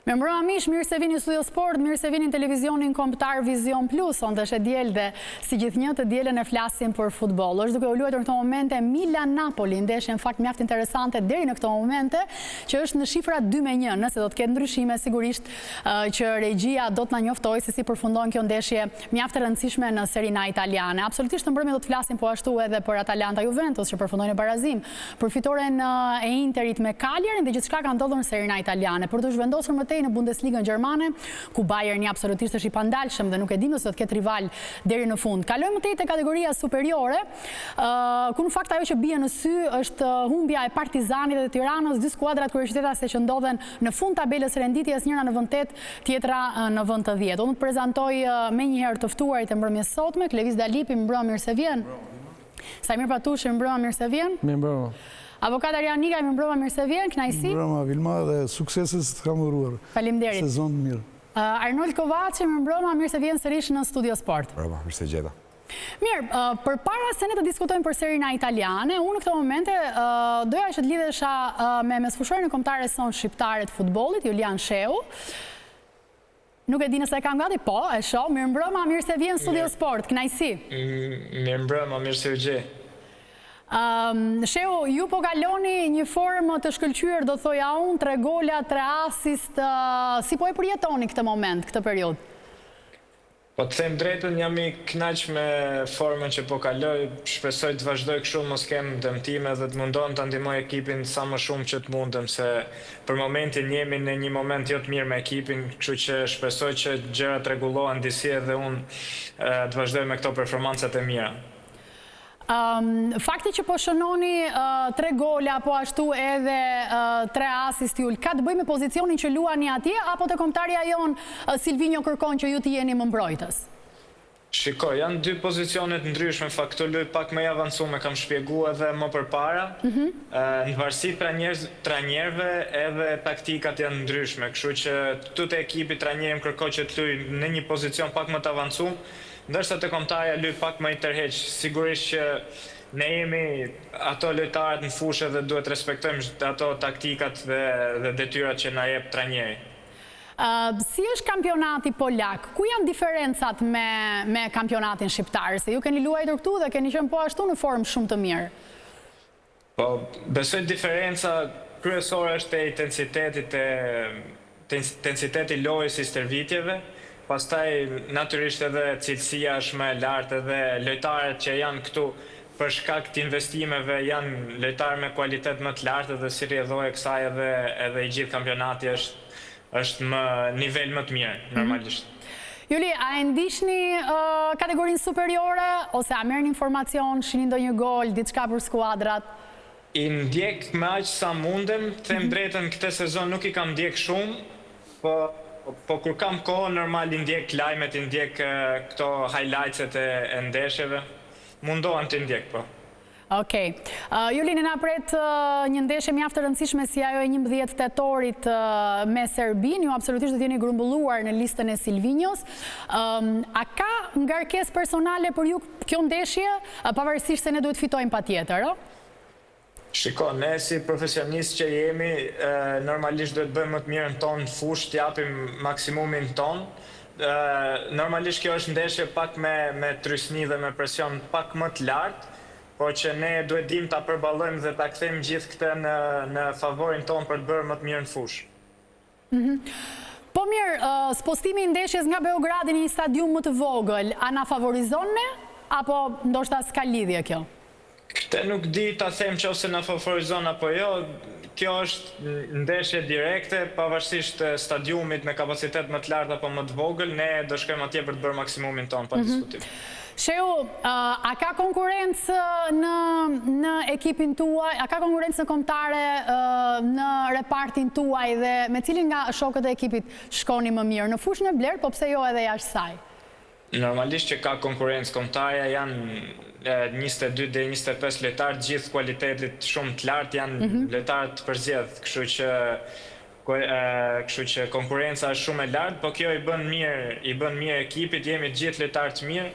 Mirëmbrëma miq, mirë se vini në Studio Sport, mirë se vini në televizionin kombëtar Vision Plus. Sonte është e diel dhe si gjithnjë të dielën e flasim për futboll. Është duke u luajtur në këto momente Milan-Napoli, ndeshje në fakt mjaft interesante deri në këto momente, që është në shifra 2-1. Nëse do të ketë ndryshime, sigurisht që regjia do të na njoftojë se si përfundon kjo ndeshje mjaft e rëndësishme në Serie A italiane. Absolutisht në mbrëmje do të flasim po ashtu edhe për Atalanta Juventus që përfundoi në barazim për fitoren e Interit me Cagliari dhe gjithçka ka ndodhur në Serie A italiane. Për të zhvendosur më tej në Bundesligën gjermane, ku Bayern absolutisht është i pandalshëm dhe nuk e dim se do të ketë rival deri në fund. Kalojmë më tej te kategoria superiore, ku në fakt ajo që bie në sy është humbja e Partizanit dhe Tiranës, dy skuadrat kryeqytetase që ndodhen në fund tabelës renditjes, njëra në vend 8, tjetra në vend 10. Unë të prezantoj menjëherë të ftuarit e mbrëmjes sotme, Klevis Dalipi, mbrëmë mirë se vjen. Sajmir Patushi, mbrëmë mirë se vjen. Mbrëmë. Avokat Arian Niga, mbrëmë mirë se vjen, kënaqësi. Mbrëmë Vilma dhe sukseses të kam uruar. Faleminderit. Sezon të mirë. Arnold Kovaci, mbrëmë mirë se vjen sërish në Studio Sport. Mbrëmë, mirë se gjeta. Mirë, përpara se ne të diskutojmë për Serie A italiane, unë në këto momente doja që të lidhesha me mesfueshorën e kombëtare son shqiptare të futbollit, Julian Sheu. Nuk e di nëse e kam gati, po, e shoh. Mirëmbrëma, mirë se vjen në Studio Sport, kënaqësi. Mirëmbrëma, mirë se u gjej. Sheu, ju po kaloni një formë të shkëlqyer, do thoja unë, 3 gola, 3 asist, si po e përjetoni këtë moment, këtë periudhë? Po të them drejtën, jam i kënaq me formën që po kaloj, shpresoj të vazhdoj kështu, mos kem dëmtime dhe të mundon të ndihmoj ekipin sa më shumë që të mundem, se për momentin jemi në një moment jo të mirë me ekipin, kështu që shpresoj që gjërat rregullohen disi edhe unë të vazhdoj me këto performancat e mira. Fakti që po shënoni 3 gola, po ashtu edhe 3 asist Jul, ka të bëjë me pozicionin që luani atje, apo te kombëtarja jon Silvinho kërkon që ju të jeni më mbrojtës? Shiko, janë dy pozicione të ndryshme, fakt këto luaj pak më i avancuar, kam shpjeguar edhe më përpara. Në varësi trajnerëve edhe taktikat janë ndryshme, kështu që tutë ekipi trajneri më kërkoi që të luaj në një pozicion pak më të avancuar, ndërsa te kombëtarja luaj pak më i tërheq. Sigurisht që ne jemi ato lojtarët në fushë dhe duhet respektojmë ato taktikat dhe detyrat që na jep trajneri. Si është kampionati polak? Ku janë diferencat me kampionatin shqiptar? Se ju keni luajtur këtu dhe keni qenë po ashtu në formë shumë të mirë. Po, besoj diferenca kryesore është e intensiteti lojës i stërvitjeve, pastaj natyrisht edhe cilësia është më e lartë edhe lojtarët që janë këtu për shkak të investimeve janë lojtarë me kualitet më të lartë dhe si rrjedhoi kësaj edhe i gjithë kampionati është më nivel më të mirë, normalisht. Juli, a e ndiqni kategorinë superiore, ose a merrni informacion, shihni ndonjë gol, diçka për skuadrat? I ndjek me aq sa mundem, them drejtën këtë sezon nuk i kam ndjek shumë, po kur kam kohë normal i ndjek lajmet, i ndjek këto highlights-et e ndeshjeve, mundohem të ndjek, po. Okej. Juli, na pret një ndeshje mjaft të rëndësishme si ajo e 11 tetorit me Serbin, ju absolutisht do të jeni grumbulluar në listën e Silvinhos. A ka ngarkesë personale për ju kjo ndeshje, pavarësisht se ne duhet fitojmë patjetër, Shiko, ne si profesionist që jemi, normalisht duhet bëjmë më të mirën tonë në fushë, t'japim maksimumin tonë. Normalisht kjo është ndeshje pak me trysni dhe me presion pak më të lartë, po që ne duhet dim ta përballojmë dhe ta kthejmë gjithë këtë në favorin tonë për të bërë më të mirë në fushë. Po mirë, spostimi i ndeshjes nga Beogradi në një stadium më të vogël, a na favorizon ne, apo ndoshta s'ka lidhje kjo? Këtë nuk di ta them nëse na favorizon apo jo. Kjo është ndeshje direkte, pavarësisht stadiumit me kapacitet më të lartë apo më të vogël, ne do shkojmë atje për të bërë maksimumin tonë, pa diskutim. Sheu, a ka konkurrencë në ekipin tuaj, a ka konkurrencë në kombëtare në repartin tuaj dhe me cilin nga shokët e ekipit shkoni më mirë? Në fushën e Bler, po pse jo edhe jashtë saj? Normalisht që ka konkurrencë kombëtare, janë 22 dhe 25 lojtarë, gjithë kualitetit shumë të lartë, janë lojtarë të përzgjedhë, kështu që konkurenca është shumë e lartë, po kjo i bën mirë ekipit, jemi gjithë lojtarë të mirë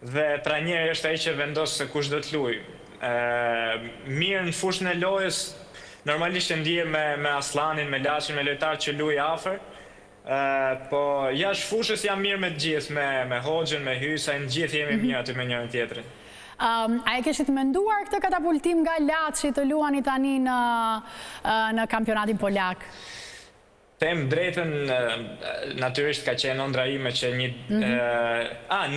dhe trajneri është ai që vendos se kush do të luajë. Mirë në fushën e lojës, normalisht e ndihem me Aslanin, me Lashin, me lojtarë që luajnë afër, Po jashtë fushës jam mirë me të gjithë, me Hoxhën, me Hysa, në gjithë jemi mirë aty me njërin tjetrin. A e keshit menduar këtë katapultim nga Laçi të luani tani në kampionatin polak? Them drejtën, natyrisht ka qenë ëndra ime që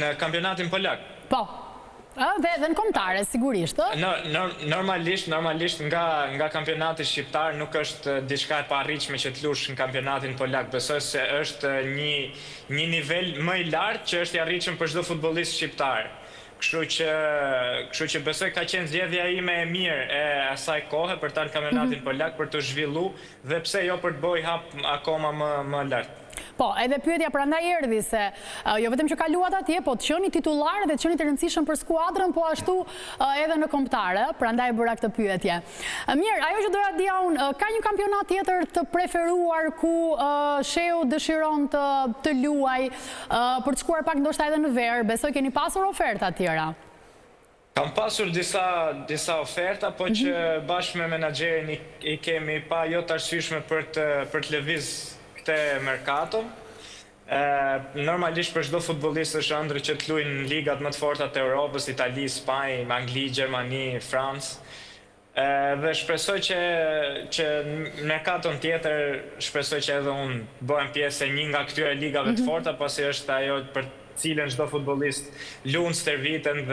në kampionatin polak. Po, dhe në kombëtare, sigurisht. Normalisht nga kampionati shqiptar nuk është diçka e parritshme që të lush në kampionatin polak. Besoj se është një nivel më i lartë që është i arritshëm për çdo futbollist shqiptar. Kështu që besoj ka qenë zgjedhja ime e mirë e asaj kohe për të kampionatin polak, për të zhvillu dhe pse jo për të bëj hap akoma më lart. Po, edhe pyetja prandaj erdhi se jo vetëm që kaluat atje, po të qeni titular dhe të qeni të rëndësishëm për skuadrën, po ashtu edhe në kombëtare, prandaj bëra këtë pyetje. Mirë, ajo që doja dija unë, ka një kampionat tjetër të preferuar ku Sheu dëshiron të luaj për të shkuar pak ndoshta edhe në verë, besoj keni pasur oferta tjera? Kam pasur disa oferta, po që bashkë me menaxherin i kemi pa jo të arsyeshme për të lëviz këtë merkato. Normalisht për çdo futbollist është ëndrrë që të luajë në ligat më të forta të Europës, Itali, Spanjë, Angli, Gjermani, Francë. Dhe shpresoj që në merkaton tjetër, shpresoj që edhe unë bëhem pjesë e një nga këtyre ligave të forta, pasi është ajo për cilën çdo futbollist luan stërviten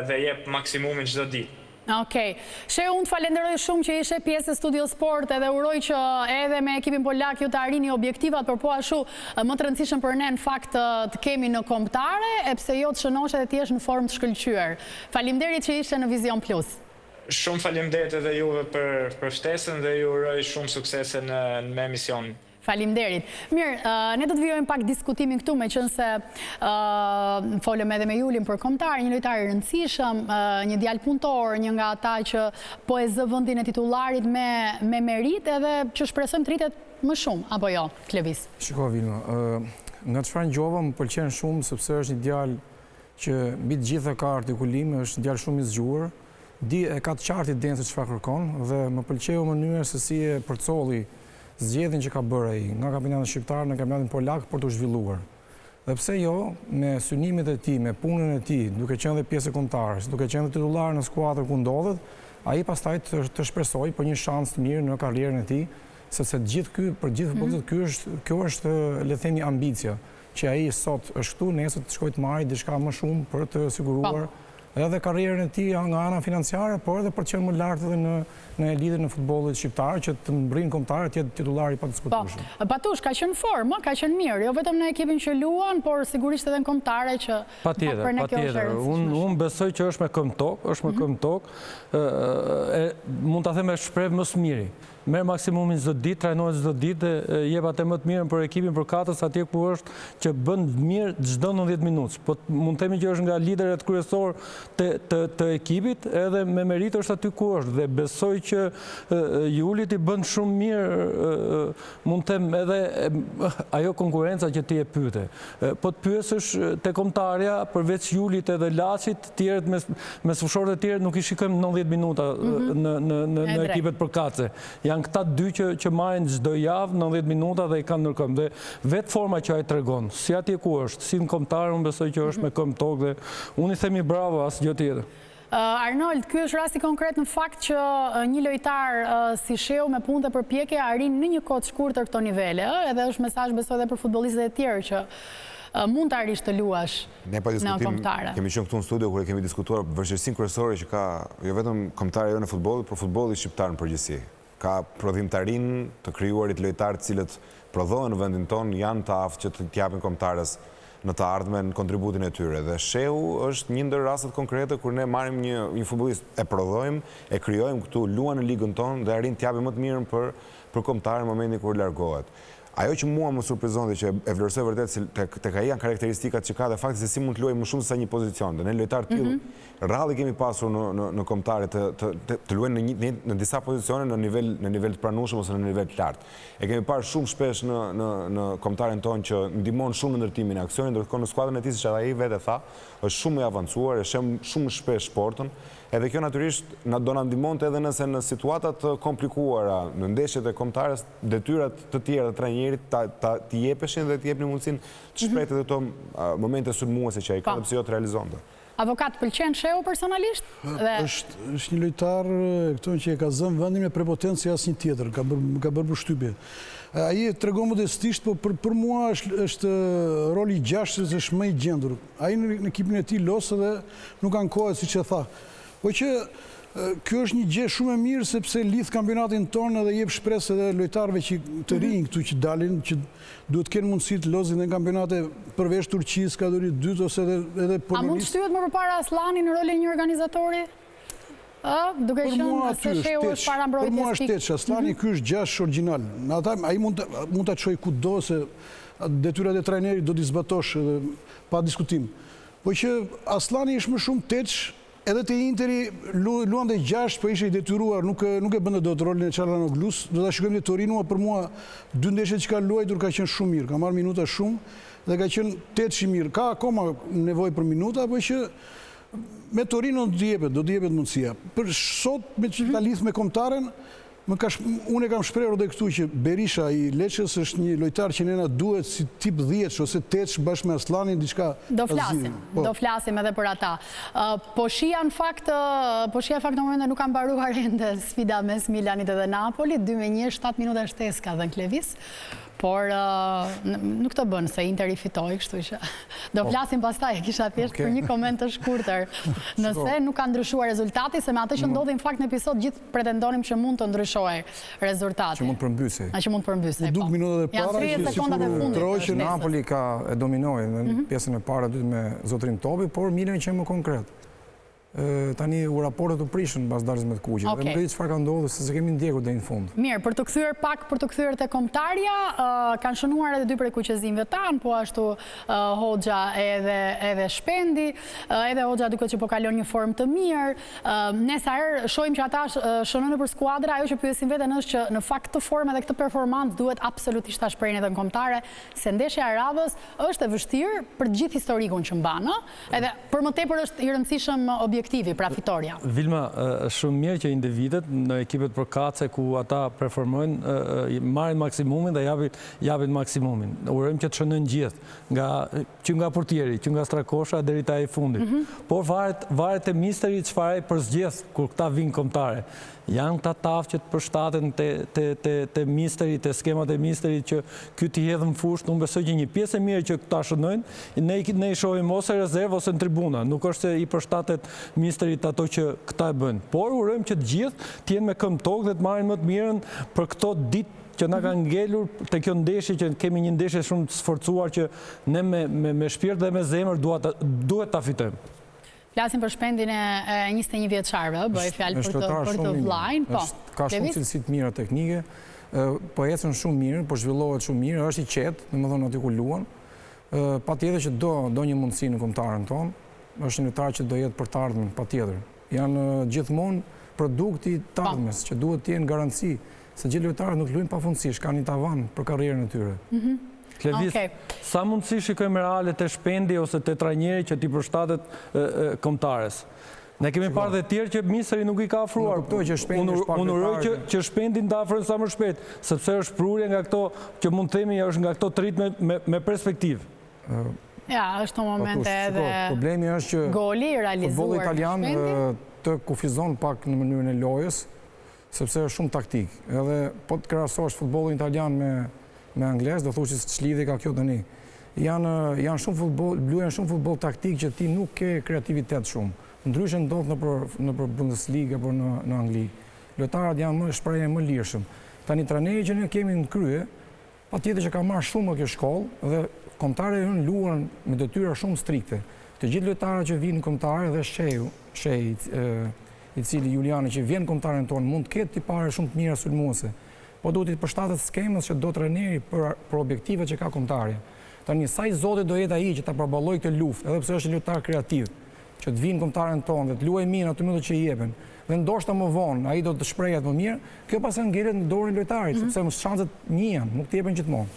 dhe jep maksimumin çdo ditë. Okej. Sheu, unë të falenderoj shumë që ishe pjesë e Studio Sport edhe uroj që edhe me ekipin polak ju të arrini objektivat, por po ashtu më të rëndësishëm për ne në fakt të kemi në kombëtare, e pse jo të shënosh edhe t'jesh në formë të shkëlqyer. Faleminderit që ishe në Vision Plus. Shumë faleminderit edhe juve për ftesën dhe ju uroj shumë suksese në emisionin. Faleminderit. Mirë, ne do të vijojmë pak diskutimin këtu, me qënë se folëm edhe me Julin për kombëtar, një lojtar i rëndësishëm, një djalë punëtor, një nga ata që po e zë vendin e titularit me merit edhe që shpresojmë të rritet më shumë, apo jo, Klevis? Shiko, Vilma, nga çfarë ngjova më pëlqen shumë sepse është një djalë që mbi të gjitha ka artikulim, është një djalë shumë i zgjuar, e ka të qartë idenë se çfarë kërkon dhe më pëlqeu mënyra se si e përcolli zgjedhjen që ka bërë ai nga kampionati shqiptar në kampionatin polak për të zhvilluar. Dhe pse jo, me synimet e tij, me punën e tij, duke qenë dhe pjesë e kombëtarës, duke qenë titular në skuadrën ku ndodhet, ai pastaj të shpresojë për një shans të mirë në karrierën e tij, sepse për gjithë futbollistët kjo është le të themi ambicia, që ai sot është këtu, nesër të shkojë të marrë diçka më shumë për të siguruar edhe karrierën e tij nga ana financiare, por edhe për të qenë më lart edhe në elitën e futbollit shqiptar, që të mbrinë kombëtarët të jetë titular i padiskutueshëm. Patush, ka qenë formë, ka qenë mirë, jo vetëm në ekipin që luan, por sigurisht edhe në kombëtare që për ne kjo është e rëndësishme. Unë besoj që është me këmbë tokë, mund ta them me shpreh më së miri. Merë maksimumin çdo ditë, trajnohet çdo ditë dhe jep atë më të mirën për ekipin, për katës atje ku është, që bën mirë çdo 90 minutë. Po mund të themi që është nga liderët kryesor të ekipit, edhe me meritë është aty ku është dhe besoj që Juli i bën shumë mirë, mund të them edhe ajo konkurenca që ti e pyete. Po të pyesësh te kombëtarja përveç Julit edhe Laçit, tjerët me fushorët e tjerë nuk i shikojmë 90 minuta në ekipet përkatëse. Janë këta dy që marrin çdo javë 90 minuta dhe i kanë ndërkombë. Dhe vetë forma që ai tregon, si atje ku është, si në kombëtar, unë besoj që është me këmbë tokë dhe unë i themi bravo, asgjë tjetër. Arnold, ky është rasti konkret në fakt që një lojtar si Sheu me punë dhe përpjekje arrin në një kohë të shkurtër këto nivele, edhe është mesazh besoj edhe për futbollistët e tjerë që mund të arrish të luash në kombëtare. Kemi qenë këtu në studio kur kemi diskutuar vështirësinë kryesore që ka jo vetëm kombëtari jo në futboll, por futbolli shqiptar në përgjithësi. Ka prodhimtarinë të krijuarit lojtarë të cilët prodhohen në vendin tonë, janë të aftë që të japin kombëtarës në të ardhmen kontributin e tyre. Dhe Sheu është një ndër rastet konkrete kur ne marrim një futbollist, e prodhojmë, e krijojmë këtu, luan në ligën tonë dhe arrin të japin më të mirën për kombëtarin në momentin kur largohet. Ajo që mua më surprizon dhe që e vlerësoj vërtet se tek ai janë karakteristikat që ka dhe fakti se si mund të luajë më shumë se sa një pozicion. Dhe ne lojtarë të tillë rrallë kemi pasur në kombëtare të luajnë në disa pozicione në nivel të pranueshëm ose në nivel të lartë. E kemi parë shumë shpesh në kombëtaren tonë që ndihmon shumë në ndërtimin e aksionit, ndërkohë në skuadrën e tij, siç ai vetë tha, është shumë i avancuar, e shem shumë shpesh sportën. Edhe kjo natyrisht do na ndihmonte edhe nëse në situata të komplikuara, në ndeshjet e kombëtarës, detyrat të tjera të trajnerit trajnerit t'i jepeshin dhe t'i jepni mundësin të shprejt edhe to momente sulmuese që ai ka dhe pse jo të realizon të. Avokat, pëlqen Sheu personalisht? është një lojtar këto që e ka zënë vendin me prepotencë si asnjë tjetër, ka bërë përshtypje. Ai tregon modestisht, po për mua është roli i gjashtë që është më i gjendur. Ai në ekipin e tij los dhe nuk ankohet siç e tha. Po që kjo është një gjë shumë e mirë sepse lidh kampionatin tonë dhe jep shpresë edhe lojtarëve që të rinj këtu që dalin, që duhet të kenë mundësi të lozin në kampionate përveç Turqisë, kategorisë 2 ose edhe Polonisë. A mund të shtyhet më përpara Aslani në rolin e një organizatori? Duke qenë se Sheu është para mbrojtjes. Për mua është teç, Aslani ky është gjashtë origjinal. Ai mund ta çojë kudo se detyrat e trajnerit do t'i zbatosh pa diskutim. Po që Aslani është më shumë teç. Edhe te Interi luante 6, po ishte i detyruar, nuk e bënte dot rolin e Çalhanoglus. Do ta shikojmë në Torino, për mua 2 ndeshjet që ka luajtur ka qenë shumë mirë, ka marrë minuta shumë dhe ka qenë teç i mirë. Ka akoma nevojë për minuta, po që me Torino do t'i jepet mundësia. Për sot me që ta lidh me kombëtaren, unë e kam shprehur edhe këtu që Berisha i Lecces është një lojtar që nena duhet si tip 10 ose 8 bashkë me Aslanin diçka. Do flasim edhe për ata. Po shija në fakt në momentin nuk kanë mbaruar ende sfida mes Milanit edhe Napolit, 2-1, 7 minuta shtesë ka dhënë Klevis. Por nuk të bënë se Inter i fitoj, kështu që do flasim pastaj, kisha thjesht për një koment të shkurtër. Nëse nuk ka ndryshuar rezultati, se me atë që ndodhi në fakt në episod, gjithë pretendonim që mund të ndryshoj rezultati. Që mund përmbysi. Që mund përmbysi, po. Duk minutat e para, që që Napoli ka e dominoj në pjesën e para dytë me zotrin Topi, por Milan që më konkret. Tani u raportet u prishën pas daljes me të kuqe. Dhe më rritë çfarë ka ndodhur se kemi ndjekur deri në fund. Mirë, për të kthyer te kombëtarja, kanë shënuar edhe 2 prej kuqezimëve tan, po ashtu Hoxha edhe Shpendi, edhe Hoxha duket që po kalon një formë të mirë. Ne sa herë shohim që ata shënojnë për skuadra, ajo që pyesin veten është që në fakt këtë formë dhe këtë performancë duhet absolutisht ta shprehin edhe në kombëtare, se ndeshja e radhës është e vështirë për të gjithë historikun që mban, edhe për më tepër është i rëndësishëm objektivi, pra fitoria. Vilma, shumë mirë që individet në ekipet përkatëse ku ata performojnë, marrin maksimumin dhe japin maksimumin. Urojmë që të shënojnë gjithë, që nga portieri, që nga Strakosha deri te ai fundi. Por varet te misteri çfarë përzgjedh kur këta vinë kombëtare. Janë këta tafë që të përshtaten te misteri, te skemat e misteri që ky t'i hedhën fushë. Unë besoj që një pjesë e mirë që këta shënojnë, ne i shohim ose rezervë ose në tribuna. Nuk është se i përshtatet misterit ato që këta e bëjnë. Por urojmë që të gjithë t'jenë me këmbë tokë dhe të marrin më të mirën për këto ditë që na kanë ngelur te kjo ndeshje, që kemi një ndeshje shumë të sforcuar që ne me shpirt dhe me zemër duhet ta fitojmë. Flasim për Shpendin e 21 vjeçarëve, bëj fjalë për të vllajin, ka shumë cilësi të mira teknike, po ecën shumë mirë, po zhvillohet shumë mirë, është i qetë, domethënë aty ku luan. Patjetër që do një mundësi në kombëtaren tonë, është një lojtar që do jetë për të ardhmen, patjetër. Janë gjithmonë produkti i të ardhmes, që duhet të jenë garanci, se gjithë lojtarët nuk luajnë pafundësisht, kanë një tavan për karrierën e tyre. Klevis, sa mundësi shikojmë reale të Shpendi ose të trajneri që t'i përshtatet kombëtares? Ne kemi parë dhe tjerë që misteri nuk i ka afruar. Unë uroj që Shpendi nda afrojnë sa më shpejt, sepse është prurje nga këto që mund të themi është nga këto të rrit me perspektivë. Ja, është në momente edhe problemi është që goli realizuar futbolli italian të kufizon pak në mënyrën e lojës, sepse është shumë taktik. Edhe po të krahasosh futbollin italian me angles, do thush që ç'lidhje ka kjo tani. Janë shumë futboll, luajnë shumë futboll taktik që ti nuk ke kreativitet shumë. Ndryshe ndodh nëpër Bundesliga apo në Angli. Lojtarët janë më shprehje më lirshëm. Tani trajneri që ne kemi në krye, patjetër që ka marrë shumë kjo shkollë dhe kombëtarët janë luan me detyra shumë strikte. Të gjithë lojtarët që vinë kombëtare dhe Shej i cili Juliani që vjen kombëtaren tonë mund të ketë tipare shumë të mira sulmuese. Po duhet të përshtatet skemës që do trajneri për objektivat që ka kombëtarja. Tani sa i Zotit do jetë ai që ta përballojë këtë luftë, edhe pse është një lojtar kreativ, që të vinë kombëtaren tonë dhe të luajë mirë ato minutat që i jepen. Dhe ndoshta më vonë ai do të shprehet më mirë, kjo pastaj ngelet në dorën e lojtarit, sepse shanset njëjan, nuk të jepen gjithmonë.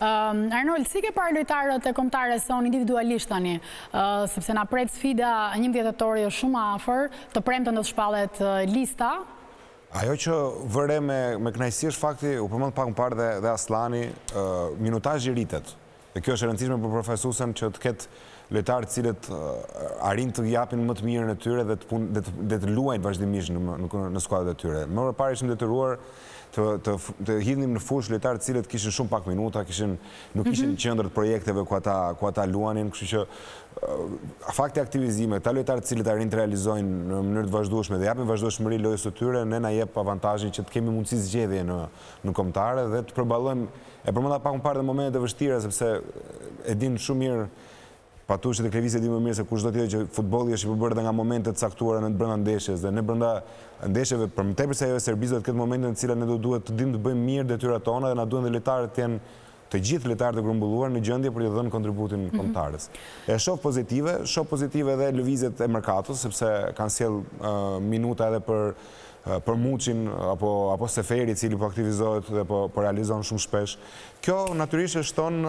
Arnold, si ke parë lojtarët e kombëtares son individualisht tani, sepse na pret sfida 11 tetori është shumë afër, të premten do të shpallet lista. Ajo që vëre me kënaqësi është fakti, u përmend pak më parë dhe Aslani, minutazhi rritet. Dhe kjo është e rëndësishme për profesuesen që të ketë lojtarë cilët arrin të japin më të mirën e tyre dhe të luajnë vazhdimisht në skuadrat e tyre. Më parë ishim detyruar të hidhnim në fushë lojtarë cilët kishin shumë pak minuta, nuk kishin qendër të projekteve ku ata luanin, kështu që fakti aktivizime, këta lojtarë cilët arrin të realizojnë në mënyrë të vazhdueshme dhe japin vazhdueshmëri lojës së tyre, ne na jep avantazhin që të kemi mundësi zgjedhje në kombëtare dhe të përballojmë. E përmenda pak më parë dhe momentet e vështira sepse e din shumë mirë patush që televizion di më mirë se kush do të thotë që futbolli është i përbërë nga momente të caktuara në brenda ndeshjes dhe ne brenda ndeshjeve për më tepër se ajo e Serbisë do të ketë momente në të cilat ne duhet të dimë të bëjmë mirë detyrat tona dhe na duhen dhe lojtarët të jenë të gjithë lojtarët e grumbulluar në gjendje për të dhënë kontributin kombëtarës. E shoh pozitive edhe lëvizjet e Mercatos sepse kanë sjell minuta edhe për Muçin apo Seferi i cili po aktivizohet dhe po realizon shumë shpesh. Kjo natyrisht e shton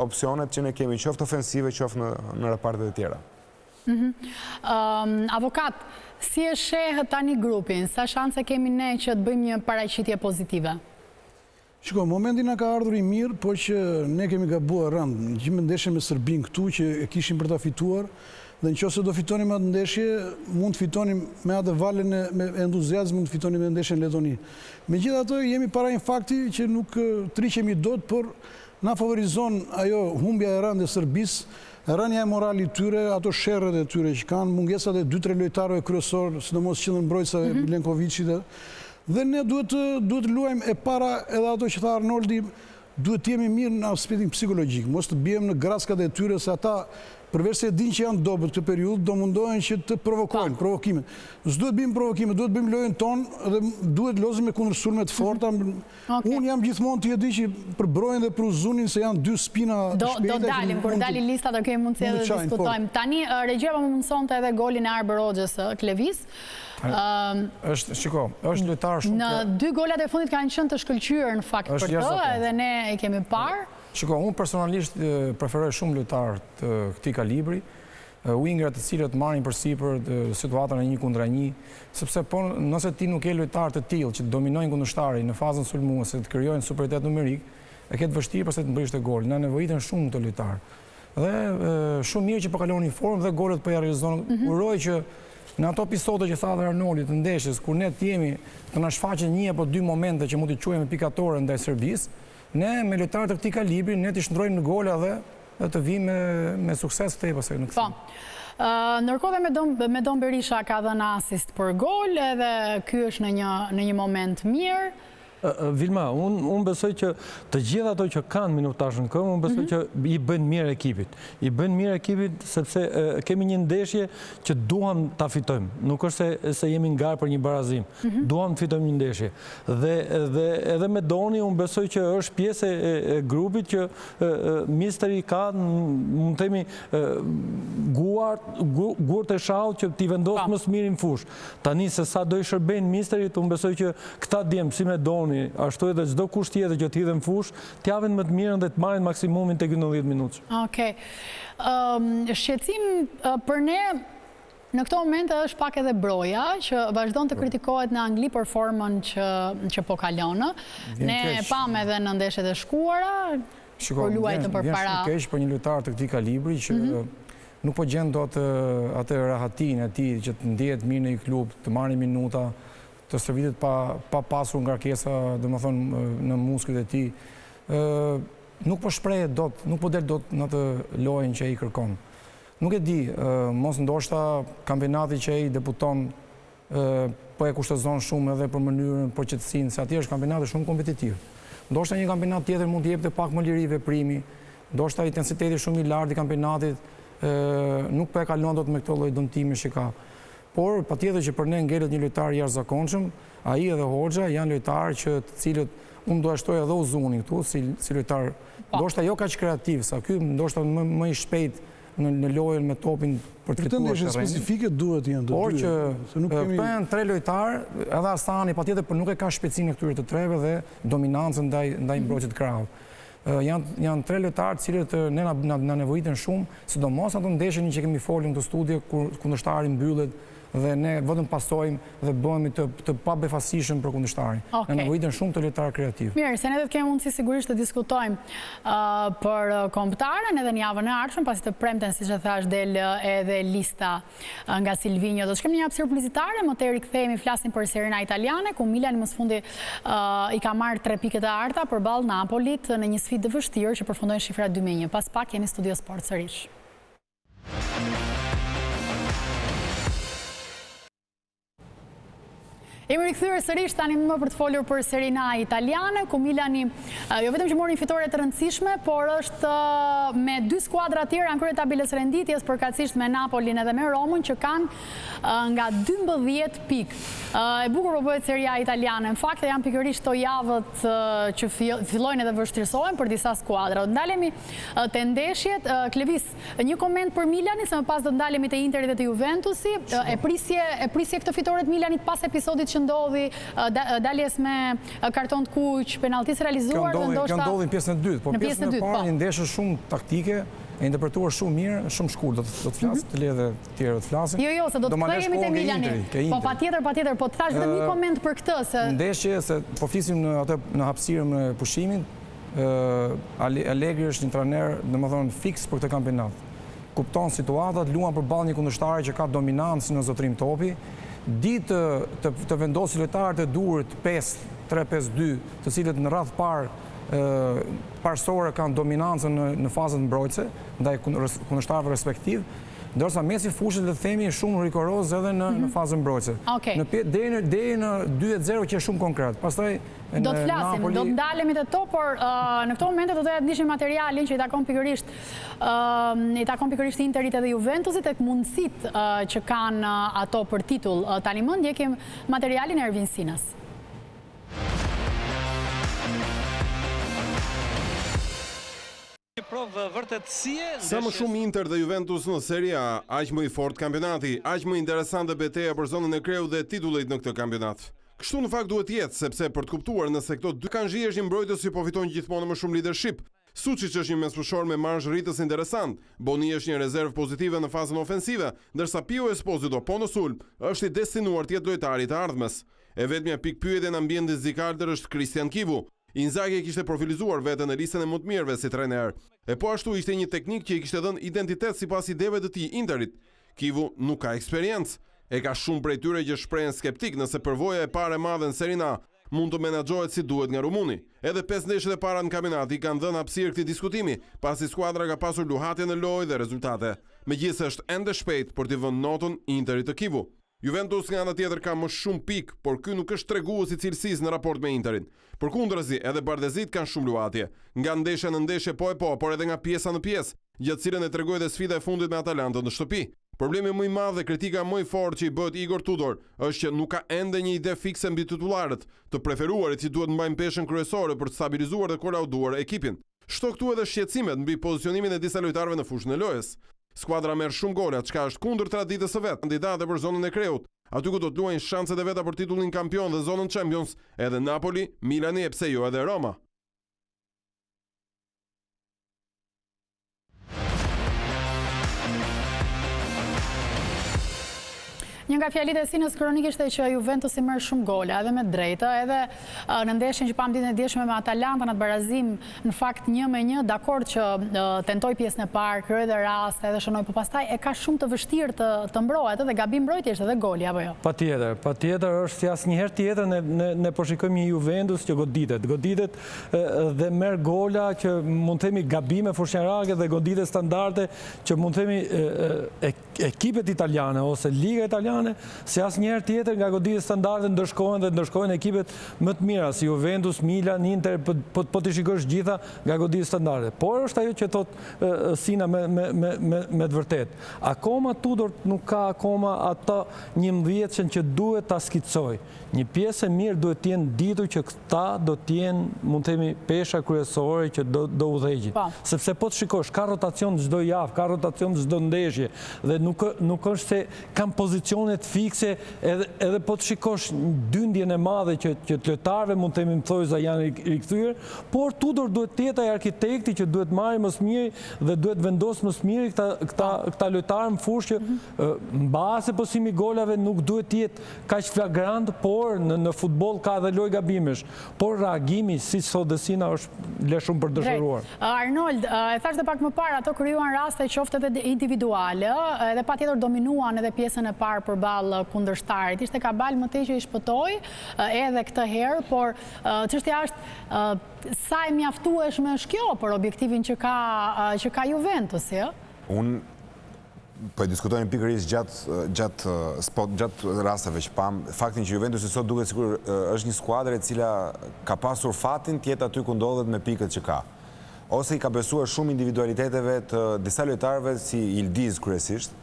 opsionet që ne kemi, qoftë ofensive, qoftë në repartet e tjera. Avokat, si e sheh tani grupin? Sa shanse kemi ne që të bëjmë një paraqitje pozitive? Shiko, momenti na ka ardhur i mirë, po që ne kemi gabuar rënd. Në gjithë ndeshje me Serbin këtu që e kishim për ta fituar, dhe nëse do fitonim atë ndeshje, mund të fitonim me atë valen me entuziazm, mund të fitonim me ndeshjen në Letoni. Megjithatë, jemi para një fakti që nuk triqemi dot, por na favorizon ajo humbja e rëndë e Serbisë, rënja e moralit tyre, ato sherrët e tyre që kanë, mungesat e 2-3 lojtarëve kryesor, sidomos qendërmbrojtësve Milenkovićit. Dhe ne duhet të luajmë e para edhe ato që tha Arnoldi, duhet të jemi mirë në aspektin psikologjik, mos të bijmë në graskat e tyre se ata përveç se din që janë dobët këtë periudhë, do mundohen që të provokojnë, provokime. S'duhet bëjmë provokime, duhet bëjmë lojën tonë dhe duhet lozim me kundër sulme të forta. Unë jam gjithmonë të di që për Brojën dhe për Uzunin se janë dy spina shpejta. Do dalim, kur dali lista do kemi mundësi edhe të diskutojmë. Tani, Regjeva më mundëson të edhe golin e Arber Hoxhës Klevis. është lojtar shumë... Në 2 golat e fundit kanë qenë të shkëlqyer në fakt për të, edhe ne e kemi parë. Unë personalisht preferoj shumë lojtar të këtij kalibri, wingrat të cilët marrin përsipër situatën e 1-1, sepse nëse ti nuk ke lojtar të tillë që të dominojnë kundërshtarin në fazën sulmuese, të krijojnë superioritet numerik, e ke të vështirë përse të mbërishte gol. Na nevojiten shumë të lojtar. Dhe shumë mirë që po kalonin formë dhe golet po ja realizon. Uroj që në ato episode që tha dhe Arnoldi të ndeshjes, kur ne të jemi të na shfaqen 1 apo 2 momente që mund t'i quajmë pikatore ndaj Serbisë, ne me lojtarë të këtij kalibri ne t'i shndrojmë në gola dhe të vijmë me sukses të pastaj në këtë. Ndërkohë me Don Berisha ka dhënë asist për gol, edhe ky është në një moment mirë. Vilma, unë besoj që të gjitha ato që kanë minutazh në këmbë, unë besoj që i bëjnë mirë ekipit. I bëjnë mirë ekipit sepse kemi një ndeshje që duam ta fitojmë. Nuk është se jemi ngar për një barazim. Duam të fitojmë një ndeshje. Dhe edhe me Doni unë besoj që është pjesë e grupit që misteri ka, mund të themi, gurt e shau që t'i vendosë më së miri në fushë. Tani se sa do i shërbejnë misterit, unë besoj që këta djemë si me Doni, ashtu edhe çdo kusht tjetër që të hidhen fushë, t'javin më të mirën dhe të marrin maksimumin tek 90 minutë. Okej. Shqetësim për ne në këto momente është pak edhe Broja, që vazhdon të kritikohet në Angli për formën që po kalon. Ne pam edhe në ndeshjet e shkuara, por luajtën përpara. Vjen shumë keq për një lojtar të këtij kalibri që nuk po gjen dot atë rahatinë e tij që të ndihet mirë në një klub, të marrë minuta, të stërvitet pa pasur ngarkesa, domethënë në muskujt e tij. Nuk po shprehet dot, nuk po del dot në atë lojën që ai kërkon. Nuk e di, mos ndoshta kampionati që ai debuton po e kushtozon shumë edhe për mënyrën, për qetësinë, se atje është kampionati shumë kompetitiv. Ndoshta një kampionat tjetër mund të jepte pak më liri veprimi, ndoshta intensiteti shumë i lartë i kampionatit nuk po e kalon dot me këtë lloj dëmtimi që ka. Por patjetër që për ne ngelet një lojtar i jashtëzakonshëm, ai edhe Hoxha janë lojtarë që të cilët unë do ashtoj edhe Uzunin këtu si lojtar, ndoshta jo kaq kreativ, sa ky ndoshta më i shpejt në lojën me topin për të fituar terrenin. Specifike duhet janë por që këto janë 3 lojtarë, edhe Asani patjetër por nuk e ka shpejtësinë e këtyre të treve dhe dominancën ndaj mbrojtjes të krahut. Janë 3 lojtarë të cilët na nevojiten shumë, sidomos ato ndeshjen që kemi folur në studio kur kundërshtari mbyllet dhe ne vetëm pasojmë dhe bëhemi të pabefasishëm për kundërshtarin. Ne nevojitën shumë të lojtarë kreativ. Mirë, se ne do të kemi mundësi sigurisht të diskutojmë për kombëtaren edhe në javën e ardhshme, pasi të premten, siç e thash, del edhe lista nga Silvinjo. Do të shkojmë në një hapësirë publicitare, më tej rikthehemi, flasim për Serie A italiane, ku Milani më së fundi i ka marrë 3 pikë të arta përballë Napolit në një sfidë të vështirë që përfundoi shifra 2-1. Pas pak jemi Studio Sport sërish. Jemi rikthyer sërish tani më për të folur për Serie A italiane, ku Milani jo vetëm që mori një fitore të rëndësishme, por është me 2 skuadra të tjera në krye tabelës renditjes, përkatësisht me Napolin edhe me Romën, që kanë nga 12 pikë. E bukur po bëhet Serie A italiane. Në fakt janë pikërisht to javët që fillojnë edhe vështirësohen për disa skuadra. Do ndalemi te ndeshjet. Klevis, një koment për Milani, se më pas do ndalemi te Interi dhe te Juventusi. E prisje këtë fitore të Milanit pas episodit që ndodhi daljes me karton të kuq, penaltisë realizuar dhe ndoshta... Kjo ndodhi në pjesën e dytë, po pjesën e parë një ndeshje shumë taktike, e interpretuar shumë mirë, shumë shkurt, do të flasë, të le dhe tjerë të flasin. Jo, se do të kthehemi te Milani. Po patjetër, po të thash vetëm një koment për këtë se ndeshje, se po flisim në hapësirën e pushimit, Allegri është një trajner, domethënë fiks për këtë kampionat. Kupton situatat, luan përballë një kundërshtar që ka dominancë në zotrim topi, ditë të vendosi lojtarët e duhur 5-3-5-2, të cilët në radhë parësore kanë dominancën në fazën mbrojtëse, ndaj kundërshtarëve respektiv, ndërsa mesi fushës le të themi shumë rigoroz edhe në fazën mbrojtëse. Deri në 2-0 që është shumë konkret. Pastaj do të flasim, do të ndalemi te to, por në këto momente do të ndishim materialin që i takon pikërisht Interit edhe Juventusit, tek mundësitë që kanë ato për titull. Tani më ndjekim materialin e Ervin Sinas. Sa më shumë Inter dhe Juventus në Serie A, aq më i fortë kampionati, aq më interesante betejë për zonën e kreut dhe titullit në këtë kampionat. Kështu në fakt duhet jetë, sepse për të kuptuar nëse këto dy Kanxhi është një mbrojtës që po fiton gjithmonë më shumë leadership. Suçic është një mesfushor me marrësh rritës interesant, Boni është një rezervë pozitive në fazën ofensive, ndërsa Pio Esposito po në sulm është i destinuar të jetë lojtari i ardhmes. E vetmja pikpyetje në ambientin zikaldër është Christian Kivu. Inzaghi kishte profilizuar veten në listën e më të mirëve si trajner. E po ashtu ishte një teknik që i kishte dhënë identitet sipas ideve të tij Interit. Kivu nuk ka eksperiencë. E ka shumë prej tyre që shprehen skeptik nëse përvoja e parë e madhe në Serie A mund të menaxhohet si duhet nga rumuni. Edhe 5 ndeshjet e para në kampionat i kanë dhënë hapësirë këtij diskutimi, pasi skuadra ka pasur luhatje në lojë dhe rezultate. Megjithëse është ende shpejt për t'i vënë notën Interit të Kivu. Juventus nga ana tjetër ka më shumë pikë, por ky nuk është tregues i cilësisë në raport me Interin. Përkundrazi, edhe bardhëzit kanë shumë luhatje, nga ndeshja në ndeshje po, por edhe nga pjesa në pjesë, gjatë cilën e tregoi dhe sfida e fundit me Atalantën në shtëpi. Problemi më i madh dhe kritika më i fortë që i bëhet Igor Tudor është që nuk ka ende një ide fikse mbi titullarët, të preferuarit që duhet mbajnë peshën kryesore për të stabilizuar dhe kolauduar ekipin. Shto këtu edhe shqetësimet mbi pozicionimin e disa lojtarëve në fushën e lojës. Skuadra merr shumë gola, çka është kundër traditës së vet. Kandidate për zonën e kreut, aty ku do të luajnë shanset e veta për titullin kampion dhe zonën Champions, edhe Napoli, Milani e pse jo edhe Roma. Një nga fjalit e Sinës kronikisht e që Juventus i merr shumë gole, edhe me drejtë, edhe në ndeshjen që pam ditën e dieshme me Atalanta në atë barazim, në fakt 1-1, dakord që tentoi pjesën e parë, krye dhe raste, edhe shënoi, por pastaj e ka shumë të vështirë të mbrohet, edhe gabim mbrojtje është edhe goli apo jo? Patjetër është si asnjëherë tjetër ne po shikojmë një Juventus që goditet dhe merr gola që mund të themi gabime fushënjarake dhe goditet standarde që mund të themi ekipet italiane ose liga italiane se asnjëherë tjetër nga goditjet standarde ndërshkohen ekipet më të mira si Juventus, Milan, Inter, po të shikosh gjitha nga goditjet standarde. Por është ajo që thot Sina me të vërtet. Akoma Tudor nuk ka akoma ata 11 që duhet ta skicoj. Një pjesë e mirë duhet të jenë ditur që këta do të jenë, mund të themi, pesha kryesore që do udhëheqin. Sepse po të shikosh, ka rotacion çdo javë, ka rotacion çdo ndeshje dhe nuk është se kam pozicionet fikse, edhe po të shikosh dyndjen e madhe që të lojtarëve mund të më thojë janë rikthyer, por Tudor duhet të jetë ai arkitekti që duhet marrë më së miri dhe duhet vendosë më së miri këta lojtarë në fushë që mbase posimi golave nuk duhet të jetë kaq flagrant, por në futboll ka edhe lojë gabimesh, por reagimi si sot Desina është le shumë për dëshiruar. Arnold, e thash dhe pak më parë, ato krijuan raste qoftë edhe individuale, edhe patjetër dominuan edhe pjesën e parë përballë kundërshtarit. Ishte Kabal më tej që i shpëtoi edhe këtë herë, por çështja është sa e mjaftueshme është kjo për objektivin që ka Juventusi, ë? Unë po e diskutojmë pikërisht gjatë rasteve që pam, faktin që Juventusi sot duket sikur është një skuadër e cila ka pasur fatin të jetë aty ku ndodhet me pikët që ka. Ose i ka besuar shumë individualiteteve të disa lojtarëve si Ildiz kryesisht,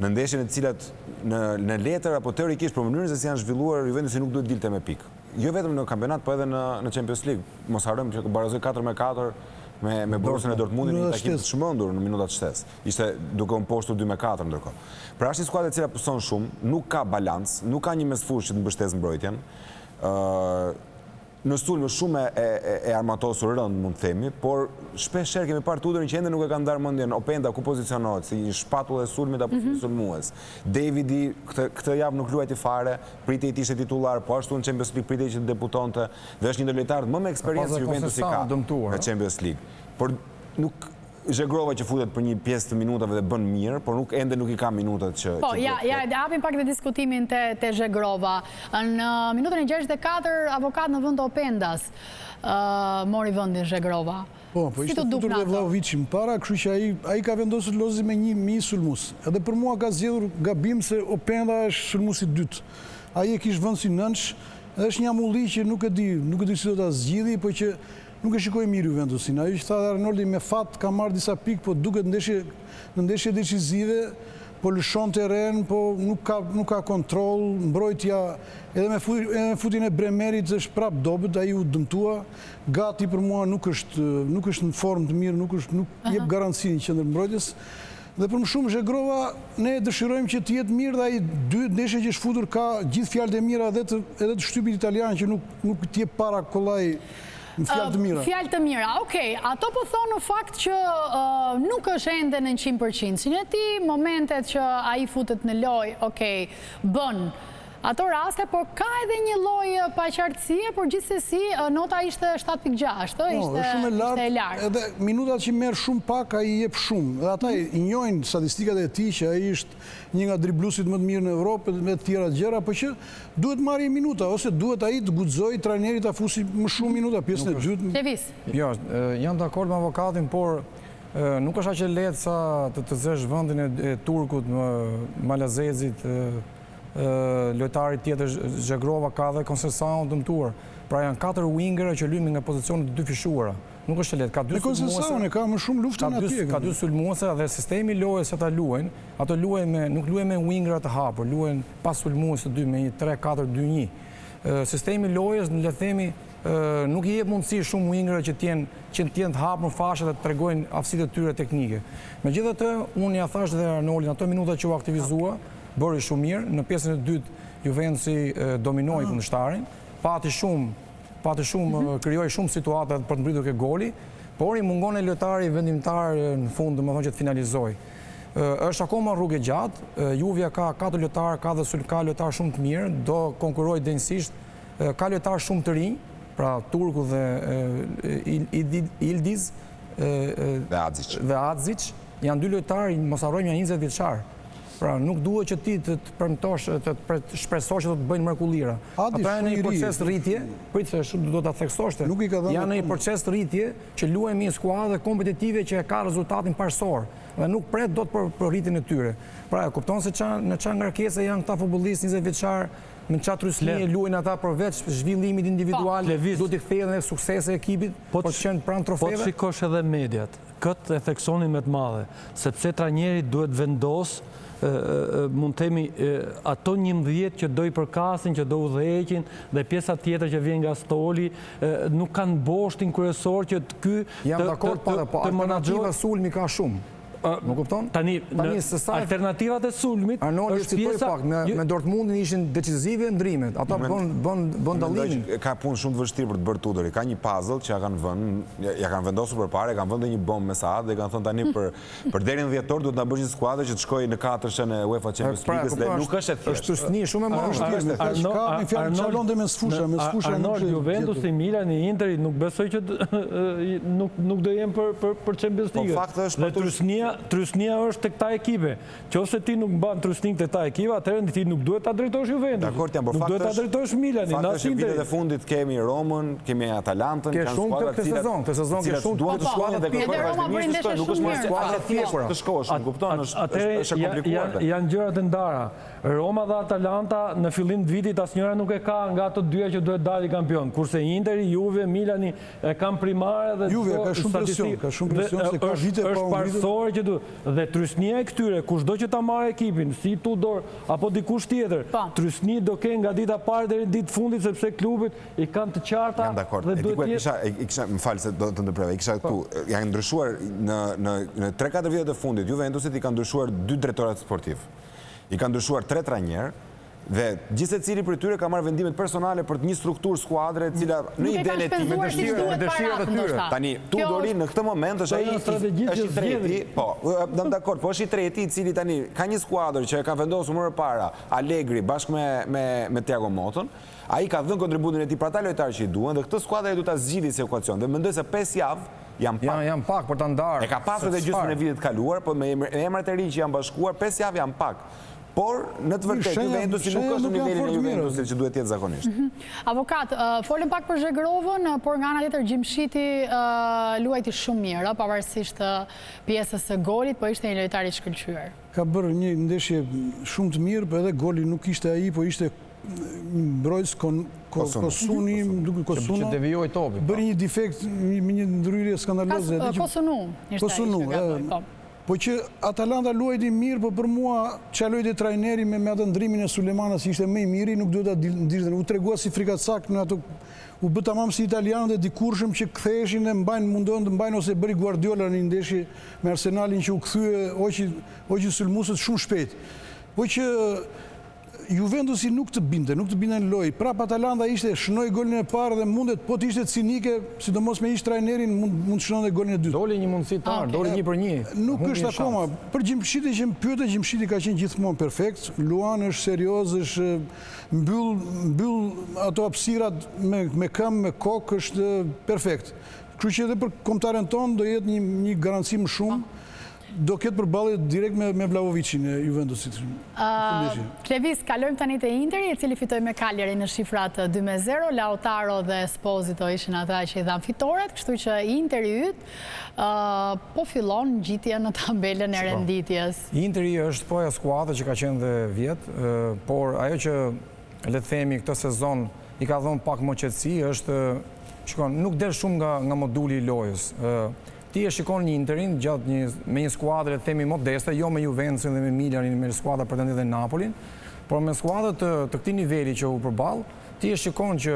në ndeshjen e cilat në letër apo teorikisht për mënyrën se si janë zhvilluar, Juventusi nuk duhet dilte me pikë. Jo vetëm në kampionat, po edhe në Champions League. Mos harrojmë që barazoi 4-4 me Borussian e Dortmundin në një takim të çmendur në minutat shtesë. Ishte duke u mposhtur 2-4 ndërkohë. Pra është një skuadër e cila puson shumë, nuk ka balancë, nuk ka një mesfushë që të mbështesë mbrojtjen. Në sulme shumë e armatosur rënd, mund të themi, por shpesh herë kemi parë Tudorin që ende nuk e ka ndarë mendjen Openda ku pozicionohet, si një shpatull e sulmit apo si sulmues. Davidi këtë javë nuk luajti fare, pritej të ishte titullar, po ashtu në Champions League pritej që të debutonte, dhe është një ndër lojtarët më me eksperiencë Juventusi ka në Champions League. Por nuk Zhegrova që futet për një pjesë të minutave dhe bën mirë, por ende nuk i ka minutat që... Po, ja hapim pak dhe diskutimin të Zhegrova. Në minutën e 64, avokat në vend Opendas mori vendin Zhegrova. Po, ishte futur dhe Vlahovici më para, kështu që ai ka vendosur lozi me një sulmus. Edhe për mua ka zgjedhur gabim se Openda është sulmusi dytë. Ai e kishte vënë si nënç, edhe është një amulli që nuk e di si do ta zgjidhë, por që nuk e shikoj mirë Juventusin. Ajo që tha Arnoldi me fat ka marrë disa pikë, po duket në ndeshje decisive, po lëshon terren, po nuk ka kontroll, mbrojtja, edhe me futin e Bremerit është prap dobët, ai u dëmtua. Gati për mua nuk është në formë të mirë, nuk jep garanci në qendër mbrojtjes. Dhe për më shumë Zhegrova, ne dëshirojmë që të jetë mirë dhe ai dy ndeshje që është futur ka gjithë fjalët e mira edhe të shtypit italian që nuk të jep para kollaj në fjalë të mira. Fjalë të mira, okej. Ato po thonë në fakt që nuk është ende në 100%. Si në ti momentet që ai futet në lojë, okej, bën ato raste, por ka edhe një lojë paqartësie, por gjithsesi nota ishte 7.6, ishte e lartë. Edhe minutat që merr shumë pak, ai jep shumë. Dhe ata i njohin statistikat e tij që ai është një nga dribluesit më të mirë në Evropë me të tjera gjëra, por që duhet marrë minuta ose duhet ai të guxojë trajnerit ta fusi më shumë minuta pjesën e dytë. Tevis. Jo, jam dakord me avokatin, por nuk është aq e lehtë sa të zësh vendin e turkut, Malazezit, lojtarit tjetër Zhegrova ka dhe Conceição dëmtuar. Pra janë 4 wingera që luajnë nga pozicionet të dy fishuara. Nuk është e lehtë. Ka 2 sulmuese, ka më shumë luftën atje. Ka 2 sulmuese dhe sistemi lojës që ata luajnë, ato nuk luajnë me wingera të hapur, luajnë pas sulmues të dy me një 3-4-2-1. Sistemi lojës, le të themi, nuk i jep mundësi shumë wingera që të jenë të hapur në fashe dhe të tregojnë aftësitë e tyre teknike. Megjithatë, unë ja thash dhe Arnoldin, ato minuta që u aktivizua, bëri shumë mirë. Në pjesën e dytë Juventusi dominoi kundërshtarin, pati shumë, krijoi shumë situata për të mbritur ke goli, por i mungon e lojtari vendimtar në fund, domethënë që të finalizojë. Është akoma rrugë e gjatë, Juvia ka 4 lojtarë, ka lojtarë shumë të mirë, do konkurrojë denjësisht, ka lojtarë shumë të rinj, pra Turku dhe Ildiz dhe Adzic, janë 2 lojtarë, mos harrojmë, janë 20 vjeçar. Pra nuk duhet që ti të premtosh, të shpresosh që do të bëjnë mrekullira. Ata janë në një proces rritje, pritë se do ta theksoshte. Janë në një proces rritje që luajnë një skuadër kompetitive që ka rezultatin parësor dhe nuk pret dot për rritjen e tyre. Pra e kupton se në çfarë ngarkese janë këta futbollistë 20 vjeçar, në çfarë trysnie luajnë ata përveç zhvillimit individual, duhet të kthehen edhe suksese e ekipit, po të qenë pranë trofeve. Po të shikosh edhe mediat, këtë e theksonin me të madhe, sepse trajneri duhet vendos mund të themi ato 11 që do i përkasin, që do udhëheqin dhe pjesa tjetër që vjen nga stoli, nuk kanë boshtin kryesor që ky jam dakord, po alternativa sulmi ka shumë. Më kupton? Tani alternativat e sulmit Arnoldi citoi pak, me Dortmundin ishin decisive ndrimet. Ata bën dallimin. Ka punë shumë të vështirë për të bërë Tudori. Ka një puzzle që ja kanë vendosur përpara, kanë vënë një bombë me saat dhe kanë thënë tani për deri në 10 orë duhet na bësh një skuadër që të shkojë në 4-shën e UEFA Champions League dhe nuk është e thjeshtë. Është tërësni shumë e vështirë. Ka një fjalë çalon dhe me sfusha. Arnold, Juventus, Milan, Interi nuk besoj që nuk do jenë për Champions League. Dhe trysnia është tek ta ekipe. Qofse ti nuk mban trysnin tek ta ekipe, atëherë ti nuk duhet ta drejtosh Juventus. Nuk duhet ta drejtosh Milanin, as Interi. Vitet e fundit kemi Romën, kemi Atalantën, kanë skuadra të cilat këtë sezon ke shumë duhet të shkojnë dhe kërkojnë nuk është më skuadra të thjeshta. Të shkosh, kupton, është komplikuar. Janë gjëra të ndara. Roma dhe Atalanta në fillim të vitit asnjëra nuk e ka nga ato dyja që duhet dali kampion. Kurse Interi, Juve, Milani e kanë primare dhe Juve ka shumë presion se ka vite pa është parsore që dhe trysnia e këtyre, kushdo që ta marrë ekipin, si Tudor apo dikush tjetër, trysni do kenë nga dita parë deri ditë fundit sepse klubet i kanë të qarta dhe duhet jetë. Më falë se do të ndërpreva, i kisha këtu, janë ndryshuar në 3-4 vitet e fundit, Juventusit i kanë ndryshuar 2 drejtorat sportiv. I kanë ndryshuar 3 trajnerë dhe gjithse cili për tyre ka marrë vendimet personale për një strukturë skuadre cila në idenë e tij me dëshirat e tyre. Tani Tudori në këtë moment është i treti, po, jam dakord, po është i treti i cili tani ka një skuadër që e ka vendosur më parë Allegri bashkë me Thiago Mottën. Ai ka dhënë kontributin e tij për ata lojtarë që i duan dhe këtë skuadër duhet ta zgjidhë si ekuacion. Dhe mendoj se 5 javë janë pak për ta ndarë. E ka pasur edhe gjysmën e vitit të kaluar, po me emrat e rinj që janë bashkuar 5 javë janë pak. Por, në të vërtetë, Juventusi nuk është në nivelin e Juventusit që duhet jetë zakonisht. Avokat, folëm pak për Zhegrovën, por nga ana tjetër Gjimshiti luajti shumë mirë, pavarësisht pjesës së golit, po ishte një lojtar i shkëlqyer. Ka bërë një ndeshje shumë të mirë, por edhe goli nuk ishte ai, po ishte mbrojtës Kosuni, që devijoi topi. Bëri një defekt, një ndryrje skandaloze. Kosunu. Po që Atalanta luajti mirë, po për mua çalojti trajneri me atë ndrimin e Sulejmanit ishte më i miri, nuk duhet ta ndishte. U tregua si frikacak në ato u bë tamam si italianët e dikurshëm që ktheheshin dhe mundohen të mbajnë ose bëri Guardiola në një ndeshje me Arsenalin që u kthye Oqi sulmuesët shumë shpejt. Po që Juventusi nuk të binte në lojë. Prap Atalanta ishte shënoi golin e parë dhe mundet, po të ishte cinike, sidomos me ish trajnerin, mund shënonte golin e dytë. Doli një mundësi të marrë, doli 1-1. Nuk është akoma. Për Gjimshiti që më pyete, Gjimshiti ka qenë gjithmonë perfekt. Luan është serioz, është mbyll ato hapësirat me këmbë, me kokë, është perfekt. Kështu që edhe për kombëtaren tonë do jetë një garanci më shumë. Do ketë përballje direkt me Vlahovicin e Juventusit. Klevis, kalojmë tani te Interi, i cili fitoi me Cagliari në shifrat 2-0. Lautaro dhe Esposito ishin ata që i dhan fitoret, kështu që Interi yt po fillon ngjitjen në tabelën e renditjes. Interi është po e skuadër që ka qenë dhe vjet, por ajo që le të themi këtë sezon i ka dhënë pak më qetësi është, shikon, nuk del shumë nga moduli i lojës. Ti e shikon një Interin me një skuadrë e themi modeste, jo me Juventusin dhe me Milanin, me skuadrë pretendit dhe Napolin, por me skuadrë të këtij niveli që u përball, ti e shikon që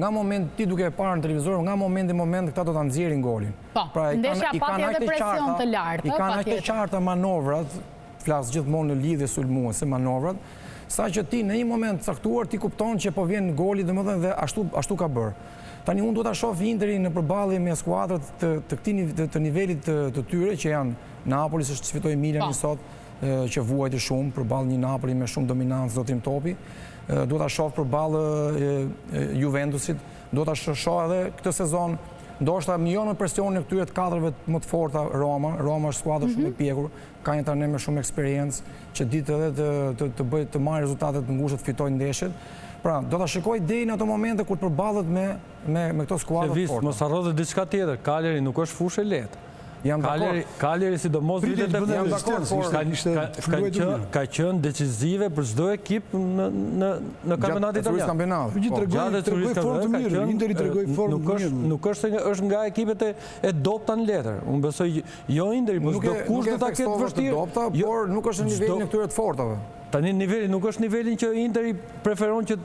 nga moment ti duke e parë në televizor, nga moment këta do ta nxjerrin golin. Po, ndeshja pati edhe presion të lartë. I kanë aq të qarta manovrat, flas gjithmonë në lidhje sulmuese manovrat, sa që ti në një moment caktuar ti kupton që po vjen goli domethënë dhe ashtu ka bërë. Tani unë do ta shoh Interin në përballje me skuadrat të nivelit të tyre që janë Napoli, që fitoi Milani sot, që vuajti shumë përballë një Napoli me shumë dominancë zotrim topi. Do ta shoh përballë Juventusit, do ta shoh edhe këtë sezon ndoshta jo në presionin e këtyre të katërve më të forta Roma është skuadër shumë e pjekur, ka një trajner me shumë eksperiencë që ditë edhe të marrë rezultate të ngushta, të fitojë ndeshjet. Pra, do ta shikoj deri në ato momente kur përballet me këto skuadra të forta. Mos harro diçka tjetër, Cagliari nuk është fushë e lehtë. Cagliari sidomos vitet e fundit ka qenë decisive për çdo ekip në kampionatin italian. Gjatë turisë formë të mirë, Interi tregoi formë të mirë. Nuk është nga ekipet e dobta në letër. Unë besoj jo Interi, por çdo kush do ta ketë vështirë, por nuk është në nivelin e këtyre të fortave. Tani niveli nuk është nivelin që Interi preferon që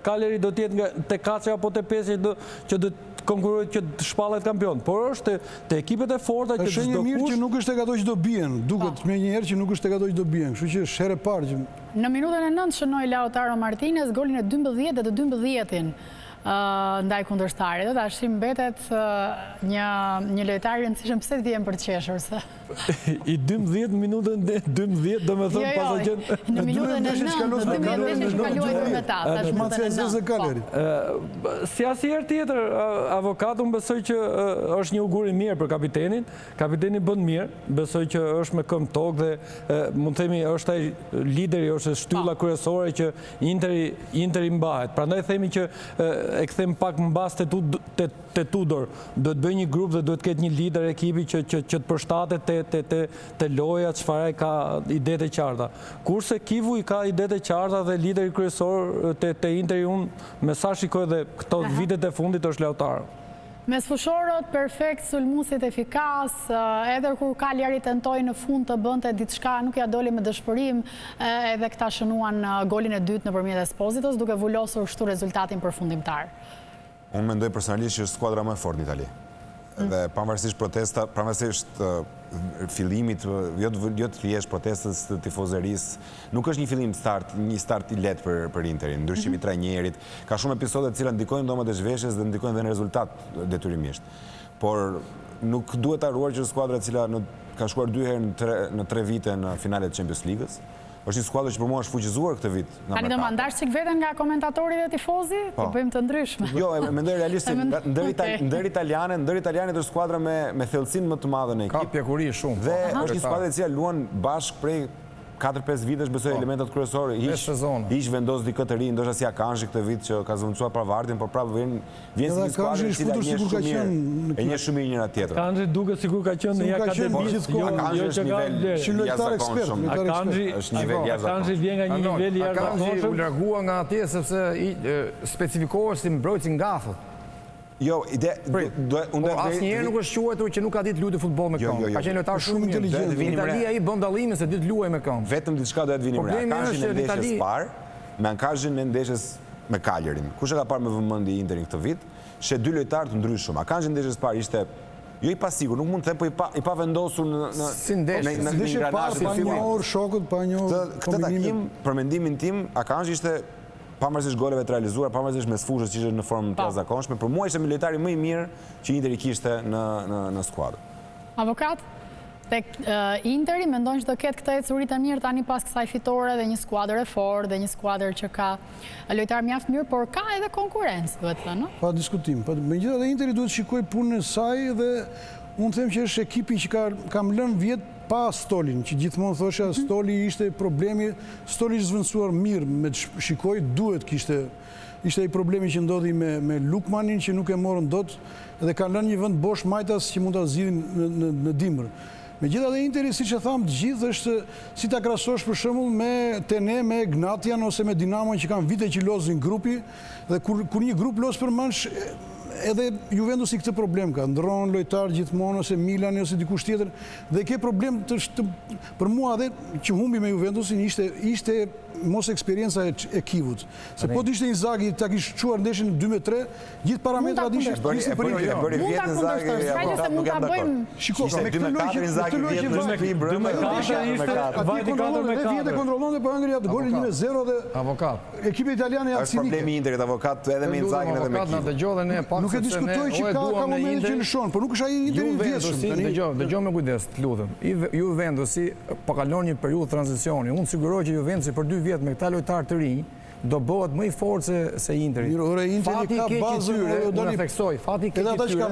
Cagliari do të jetë te 4 apo te 5 që do konkurrojë që të shpallet kampion, por është të ekipet e forta që është një mirë që nuk është tek ato që do bien, duket me njëherë që nuk është tek ato që do bien, kështu që është herë e parë që Në minutën e 9 shënoi Lautaro Martinez golin e 12 dhe të 12-in ndaj kundërshtarit. Tash mbetet një lojtar i rëndësishëm, pse vjen për të qeshur se i 12 minutën 12 do të thonë pas që në minutën e 9 12 kaluar me ta. Tash minutën e si asnjëherë tjetër avokatu besoj që është një ugur i mirë për kapitenin. Kapiteni bën mirë, besoj që është me këmbë tokë dhe mund të themi është ai lideri, është shtylla kryesore që Interi mbahet. Prandaj themi që e kthem pak mbas te Tudor, duhet bëj një grup dhe duhet ketë një lider ekipi që të përshtatet te loja, çfarë ka idetë e qarta. Kurse Kivu i ka idetë e qarta dhe lideri kryesor te Interi, unë me sa shikoj dhe këto vitet e fundit është Lautaro. Me sfushorët, perfekt, sulmuesit efikas, edhe kur Cagliari tentoi në fund të bënte diçka, nuk ja doli me dëshpërim, edhe këta shënuan golin e dytë nëpërmjet Espositos, duke vullosur kështu rezultatin përfundimtar. Unë mendoj personalisht që është skuadra më e fortë në Itali. Dhe pavarësisht fillimit, jo të thjesht protestës të tifozërisë, nuk është një fillim një start i lehtë për Interin, ndryshimi i trajnerit, ka shumë episode të cilat ndikojnë ndomet e zhveshjes dhe ndikojnë dhe në rezultat detyrimisht. Por nuk duhet ta harruar që skuadra e cila ka shkuar 2 herë në 3 vite në finalet e Champions League-s, është një skuadër që për mua është fuqizuar këtë vit. Tani do ma ndash çik veten nga komentatori dhe tifozi, ti bëjmë të ndryshme. Jo, mendoj realistik, ndër italianët është skuadra me thellësinë më të madhe në ekip. Ka pjekuri shumë. Dhe është një skuadër e cila luan bashkë prej 4-5 vitesh, besoj elementat kryesorë, hiç vendos dikë të ri, ndoshta si Akanji këtë vit që ka zëvendësuar Pravartin, por prapë vjen si një skuadër e cila njeh shumë mirë njëra tjetrën. Akanji duket sikur ka qenë në akademi. Akanji është nivel lojtar ekspert. Është nivel jashtëzakonshëm. Akanji vjen nga një nivel i jashtëzakonshëm. Akanji u largua nga atje sepse specifikohet si mbrojtës i ngafët. Jo, asnjëherë nuk është quajtur që nuk ka ditë luajë futboll me këmbë. Ka qenë lojtar shumë inteligjent. Në Itali ai bën dallimin se ditë luajë me këmbë. Vetëm diçka do të vini më. Akanji në ndeshjes parë, me Akanjin në ndeshjes me Cagliarin. Kush e ka parë me vëmendje Interin këtë vit? She 2 lojtarë të ndryshëm. Akanji në ndeshjes parë ishte jo i pasigur, nuk mund të them, po i pa vendosur në ndeshje parë, pa një orë shokut, pa një orë kombinimin. Këtë takim, për mendimin tim, Akanji ishte pavarësisht goleve të realizuara, pavarësisht me sfushës që ishte në formë të jashtëzakonshme, për mua ishte lojtari më i mirë që Interi kishte në skuadër. Avokat, tek Interi mendojnë që do ketë këtë ecuri të mirë tani pas kësaj fitore dhe një skuadër e fortë dhe një skuadër që ka lojtar mjaft mirë, por ka edhe konkurrencë, duhet të thënë, no? Pa diskutim. Megjithatë Interi duhet shikoj punën e saj dhe unë them që është ekipi që kam lënë vjet pa Stolin, që gjithmonë thosha Stoli ishte problemi, Stoli ishte zëvendësuar mirë me të shikoj, duhet kishte ishte ai problemi që ndodhi me Lukmanin që nuk e morën dot dhe kanë lënë një vend bosh majtas që mund ta zgjidhin në dimër. Megjithatë Interi, siç e tham të gjithë, është si ta krahasosh për shembull me Tene, me Gnatian ose me Dinamo që kanë vite që lozin grupi dhe kur një grup los për mansh edhe Juventus i këtë problem ka, ndronë lojtar gjithmonë ose Milani ose dikush tjetër dhe ke problem për mua edhe që humbi me Juventusin ishte mos eksperienca e Kivut. Se po të ishte Inzaghi ta kishte çuar ndeshjen 2-3, gjithë parametrat ishin për Inter. Bëri vjet Inzaghi, mund ta bëjmë. Shikoj, me këtë lojë Inzaghi vjet e kontrollonte po Anglia golin 1-0 dhe avokat. Ekipi italian është problemi i Interit avokat edhe me Inzaghin edhe me Kivin. Nuk e diskutoj që ka momente që lëshon, por nuk është ai Interi i vjetshëm. Dëgjoj me kujdes, lutem. Juventusi po kalon një periudhë tranzicioni. Unë siguroj që Juventusi për 2 vjet me këta lojtarë të rinj do bëhet më i fortë se Interi. Interi ka bazë, do të theksoj, fati keq i tyre.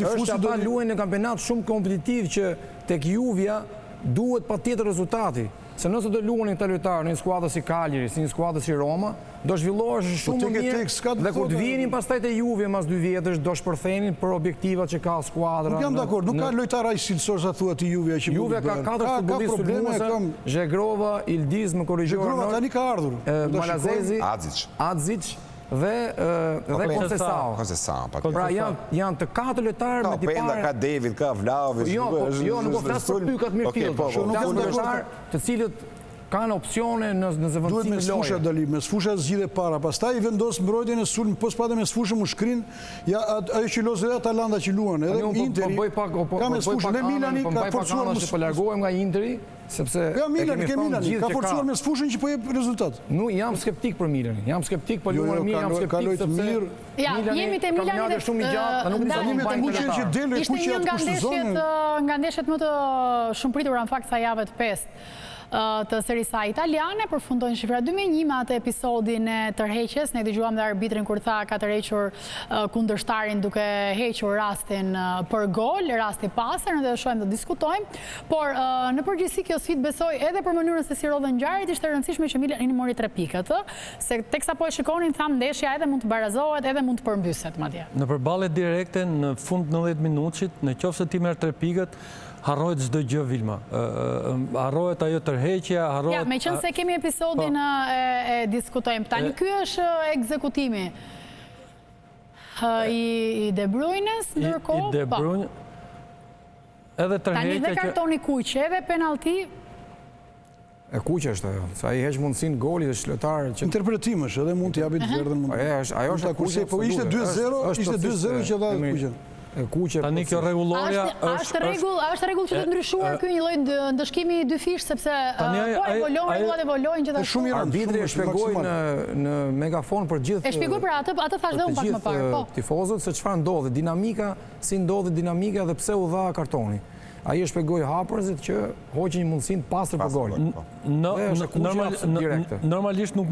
Është ata luajnë në kampionat shumë kompetitiv që tek Juvia duhet patjetër rezultati. Se nëse do luani këta lojtarë në një skuadër si Cagliari, si një skuadër si Roma, do zhvillohesh shumë më mirë dhe kur të vinin pastaj te Juve mas 2 vjetësh do shpërthenin për objektivat që ka skuadra. Nuk jam dakord, nuk ka lojtar aq cilësor sa thua ti Juve që Juve ka 4 futbollistë sulmuese, Zhegrova, Ildiz, më korrigjoj. Zhegrova tani ka ardhur. Malazezi, Adzic dhe Conceição. Pra janë të 4 lojtarë me tipare. Ka Penda, ka David, ka Vlahovic. Jo, nuk po flas për pykat midfield. Nuk janë lojtarë të cilët kanë opcione në Duhet zëvendësimin me sfusha loje. dali, me sfusha zgjidhe para, pastaj i vendos mbrojtjen e sulm, po s'pate me sfushë më shkrin, ja ajo që lozë edhe Atalanta që luan, edhe Interi. Ka me sfushën e Milani ka forcuar më po largohem nga Interi, sepse ja Milani, ke Milani, ka forcuar me sfushën që po jep rezultat. Nuk jam skeptik për Milanin. Jam skeptik, po luan mirë, jam skeptik sepse Ja, jemi te Milani dhe shumë i gjatë, nuk jemi te Kuqja që del e Ishte Kuqja një nga ndeshjet më të shumë pritura në fakt sa javët 5 të serisa italiane, përfundojnë shifra 2001 me atë episodin e tërheqjes. Ne dëgjuam dhe arbitrin kur tha ka tërhequr kundërshtarin duke hequr rastin për gol, rasti pasër, ne do shohim, do diskutojmë, por në përgjithësi kjo sfidë besoj edhe për mënyrën se si rodhën ngjarjet ishte e rëndësishme që Milani mori 3 pikët, se teksa po e shikonin tham ndeshja edhe mund të barazohet, edhe mund të përmbyset madje. Në përballje direkte në fund 90 minutit, në qoftë se ti merr 3 pikët, harrohet çdo gjë, Vilma. Harrohet ajo tërheqja, harrohet. Ja, meqense se kemi episodin e diskutojmë. Tani ky është ekzekutimi i De Bruynes, ndërkohë. I De Bruyne. Edhe tërheqja. Tani dhe kartoni kuq, edhe penalti. E kuq është ajo, sa i heq mundësinë goli dhe shletar që interpretim është, edhe mund të japit verdhën mund. Ajo është kuq, po ishte 2-0 që dha kuqën. Tani kjo rregulloria është rregull që të ndryshuar ky një lloj ndëshkimi i dy fish sepse po evolojnë rregullat evolojnë gjithashtu. Shumë i rëndë. Arbitri e shpjegoi në megafon për gjithë. E shpjegoi për atë thash dhe unë pak më parë, po. Tifozët se çfarë ndodhi, dinamika, si ndodhi dinamika dhe pse u dha kartoni. Ai e shpjegoi hapërzit që hoqin një mundësinë pastër për gol. Normalisht nuk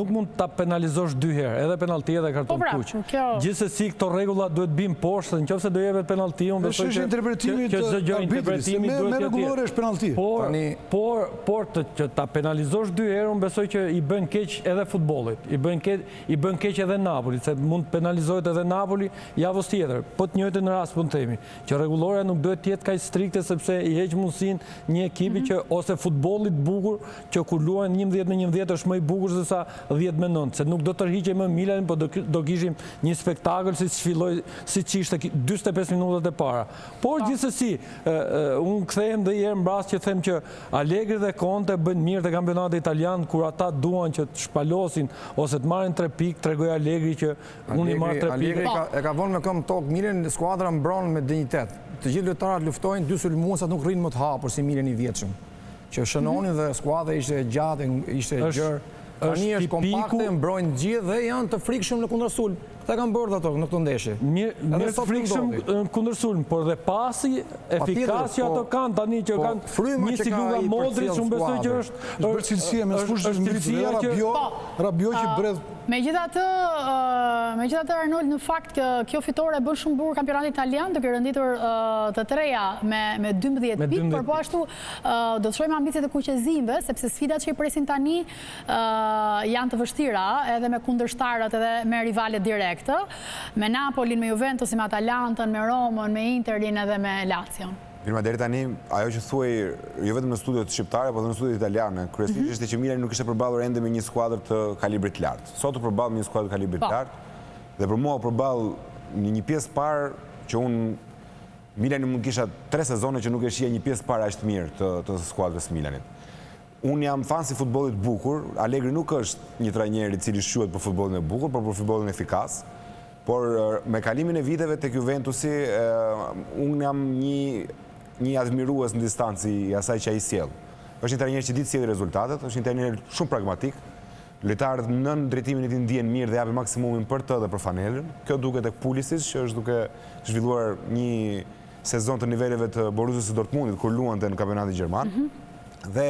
mund ta penalizosh 2 herë, edhe penalti edhe karton kuq. Gjithsesi këto rregulla duhet bim poshtë, nëse do jepet penalti, unë besoj që interpretimi që çdo gjë interpretimi duhet të jetë. Me rregullore është penalti. Por që ta penalizosh 2 herë, unë besoj që i bën keq edhe futbollit. I bën keq edhe Napolit, se mund të penalizohet edhe Napoli javës tjetër. Po të njëjtën rast mund të themi që rregulloria nuk duhet të jetë kaq strikte sepse i heq mundësinë një ekipi që ose futbollit bukur që kur luajnë 11-11 është më i bukur se sa 10-9, se nuk do të tërhiqej më Milanin, po do kishim një spektakël siç ishte 45 minutat e para. Por gjithsesi, unë kthehem dhe herë mbas që them që Allegri dhe Conte bëjnë mirë te kampionati italian kur ata duan që të shpalosin ose të marrin 3 pikë, tregoi Allegri që unë i marr 3 pikë. Allegri e ka vënë me këmbë tokë Milan, skuadra mbron me dinjitet. Të gjithë lojtarët luftojnë, 2 sulmuesat nuk rrinë më të hapur si Milan i vjetshëm. Që shënonin dhe skuadra ishte gjatë, ishte gjerë. Tani është kompakte, mbrojnë gjithë dhe janë të frikshëm në kundërsulm. Këta kanë bërë ato në këtë ndeshje. Mirë të frikshëm në kundërsulm, por dhe pasi efikasja ato kanë tani që kanë një si nga Modrić, unë besoj që është bërë cilësia me sfushës ngritur, Rabiot që bredh. Megjithatë Arnold, në fakt kjo fitore bën shumë bukur kampionatin italian, duke renditur të treja me 12 pikë, por po ashtu do të shohim ambicet e kuqezimve, sepse sfidat që i presin tani janë të vështira, edhe me kundërshtarët edhe me rivalet direkte, me Napolin, me Juventusin, me Atalantën, me Romën, me Interin edhe me Lazion. Vilma, deri tani, ajo që thuaj, jo vetëm në studiot shqiptare, po dhe në studiot italiane, kryesisht ishte që Milani nuk ishte përballur ende me një skuadër të kalibrit lartë. Sot u përball me një skuadër të kalibrit lartë, dhe për mua u përball në një pjesë parë që Milani mund kisha 3 sezone që nuk e shija një pjesë parë aq të mirë të skuadrës Milanit. Unë jam fan si futbollit bukur, Allegri nuk është një trajner i cili shquhet për futbollin e bukur, por për futbollin efikas. Por me kalimin e viteve tek Juventusi, unë jam një admirues në distancë i asaj që ai sjell. Është një trajner që ditë sjellë rezultatet, është një trajner shumë pragmatik. Lojtarët nën drejtimin e tij ndjehen mirë dhe japin maksimumin për të dhe për fanelën. Kjo duket tek Pulisic, që është duke zhvilluar një sezon të niveleve të Borussia Dortmundit kur luante në kampionatin gjerman. Dhe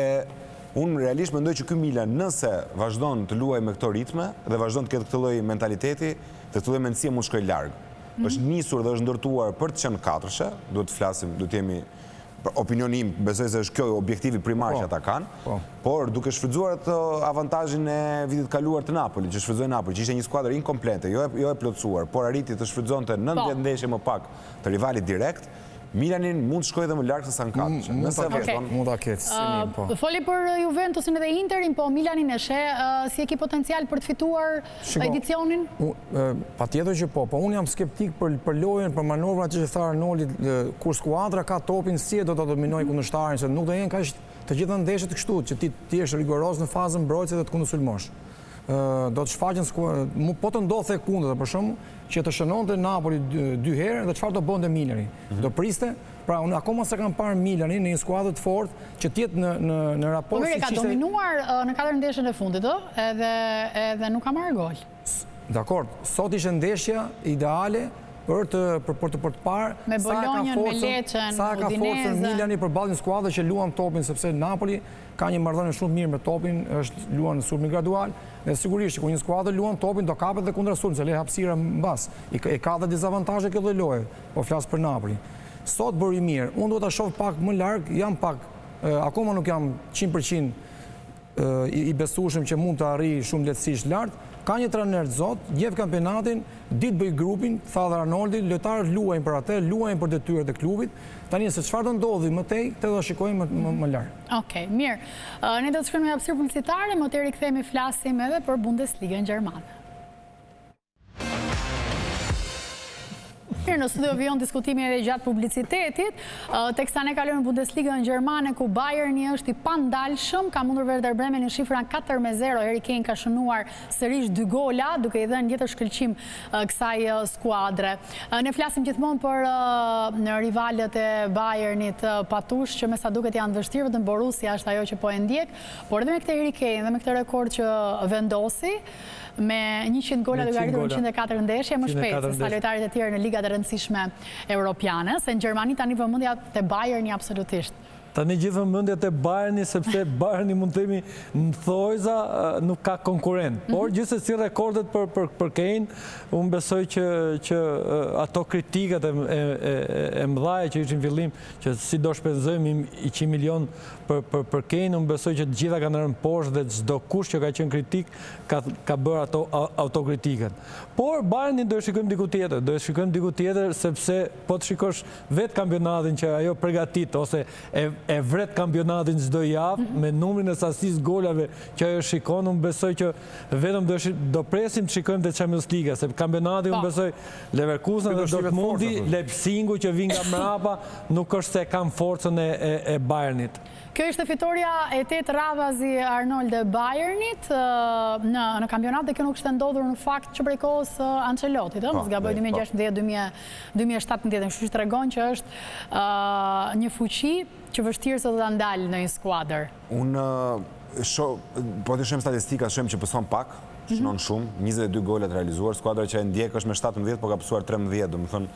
unë realisht mendoj që ky Milan, nëse vazhdon të luajë me këto ritme dhe vazhdon të ketë këtë lloj mentaliteti, dhe këtë lloj mendësie mund shkojë larg. Është nisur dhe është ndërtuar për të qenë katërshe, duhet të flasim, duhet të jemi opinioni im, besoj se është kjo objektivi primar që ata kanë, por duke shfrytzuar atë avantazhin e vitit kaluar të Napoli, që shfrytzoi Napoli, që ishte një skuadër inkomplete, jo e plotësuar, por arriti të shfrytëzonte 19 ndeshje më pak të rivalit direkt, Milanin mund të shkojë edhe më larg se sa në katërshe. Mund ta ketë. Foli për Juventusin edhe Interin, po Milanin e sheh si ekip potencial për të fituar edicionin? Patjetër që po unë jam skeptik për lojën, për manovrat që tha Arnoldi, kur skuadra ka topin, si do ta dominojë kundërshtarin, se nuk do jenë kaq të gjitha ndeshjet kështu, që ti jesh rigoroz në fazën mbrojtëse dhe të kundërsulmosh. Do të shfaqen po të ndodhte kundër, për shembull, që të shënonte Napoli 2 herë dhe çfarë do bënte Milani. Do priste, pra unë akoma se kam parë Milanin në një skuadër të fortë që të jetë në raport. Po mirë, ka dominuar në 4 ndeshjet e fundit, edhe nuk ka marrë gol. Dakor, sot ishte ndeshja ideale për të parë me Bolonjën, me Lecën, sa ka forcën Milani përballë një skuadër që luan topin, sepse Napoli ka një marrëdhënie shumë mirë me topin, është luan në sulm gradual, dhe sigurisht kur një skuadër luan topin do kapet dhe kundër sulm, se le hapësira mbas. I ka dhe dizavantazhe kjo lloj loje, po flas për Napoli. Sot bëri mirë. Unë duhet ta shoh pak më larg, jam pak akoma nuk jam 100% i besueshëm që mund të arrijë shumë lehtësisht lart. Ka një trajner zot, jep kampionatin, ditë bëj grupin, tha dhe Arnoldi, lojtarët luajnë për atë, luajnë për detyrat e klubit. Tani se çfarë do ndodhi më tej, të do shikojmë më lart. Okej, mirë. Ne do të shkojmë në hapësirë publicitare, më tërë rikthehemi flasim edhe për Bundesligën gjermane. Në studio vijon diskutimi edhe gjatë publicitetit, teksa ne kalojmë në Bundesligën gjermane ku Bayerni është i pandalshëm, ka mundur Werder Bremen në shifrën 4-0, Harry Kane ka shënuar sërish 2 gola, duke i dhënë tjetër shkëlqim kësaj skuadre. Ne flasim gjithmonë për në rivalët e Bayernit patush, që me sa duket janë vështirë, vetëm Borussia është ajo që po e ndjek, por edhe me këtë Harry Kane dhe me këtë rekord që vendosi, me 100 gola duke arritur 104 ndeshje, më shpejt se sa lojtarët e tjerë në ligat e rëndësishme europiane, se në Gjermani tani vëmendja te Bayerni absolutisht. Tani gjithë vëmendja te Bayerni, sepse Bayerni mund të themi në thojza nuk ka konkurrent. Por gjithsesi rekordet për Kane, unë besoj që ato kritikat e mëdha që ishin fillim, që si do shpenzojmë 100 milion për Kane, unë besoj që të gjitha kanë rënë poshtë dhe çdo kush që ka qenë kritik ka bërë ato autokritikat. Por Bayernin do e shikojmë diku tjetër, sepse po të shikosh vetë kampionatin që ajo përgatit ose e vret kampionatin çdo javë me numrin e sasisë golave që ajo shikon, unë besoj që vetëm do presim të shikojmë te Champions League, se kampionati unë besoj Leverkusen dhe Dortmundi, Leipzigu që vin nga mbrapa, nuk është se kanë forcën e Bayernit. Kjo ishte fitoria e 8 radhazi Arnold e Bayernit në kampionat, dhe kjo nuk ishte ndodhur në fakt që prej kohës Ancelotit, mos gaboj 2016-2017, kështu që tregon që është një fuqi që vështirë se do ta ndalë në një skuadër. Unë po të shohim statistikat, shohim që pëson pak, shënon shumë, 22 golet realizuar, skuadra që e ndjek është me 17, po ka pësuar 13, do më thënë,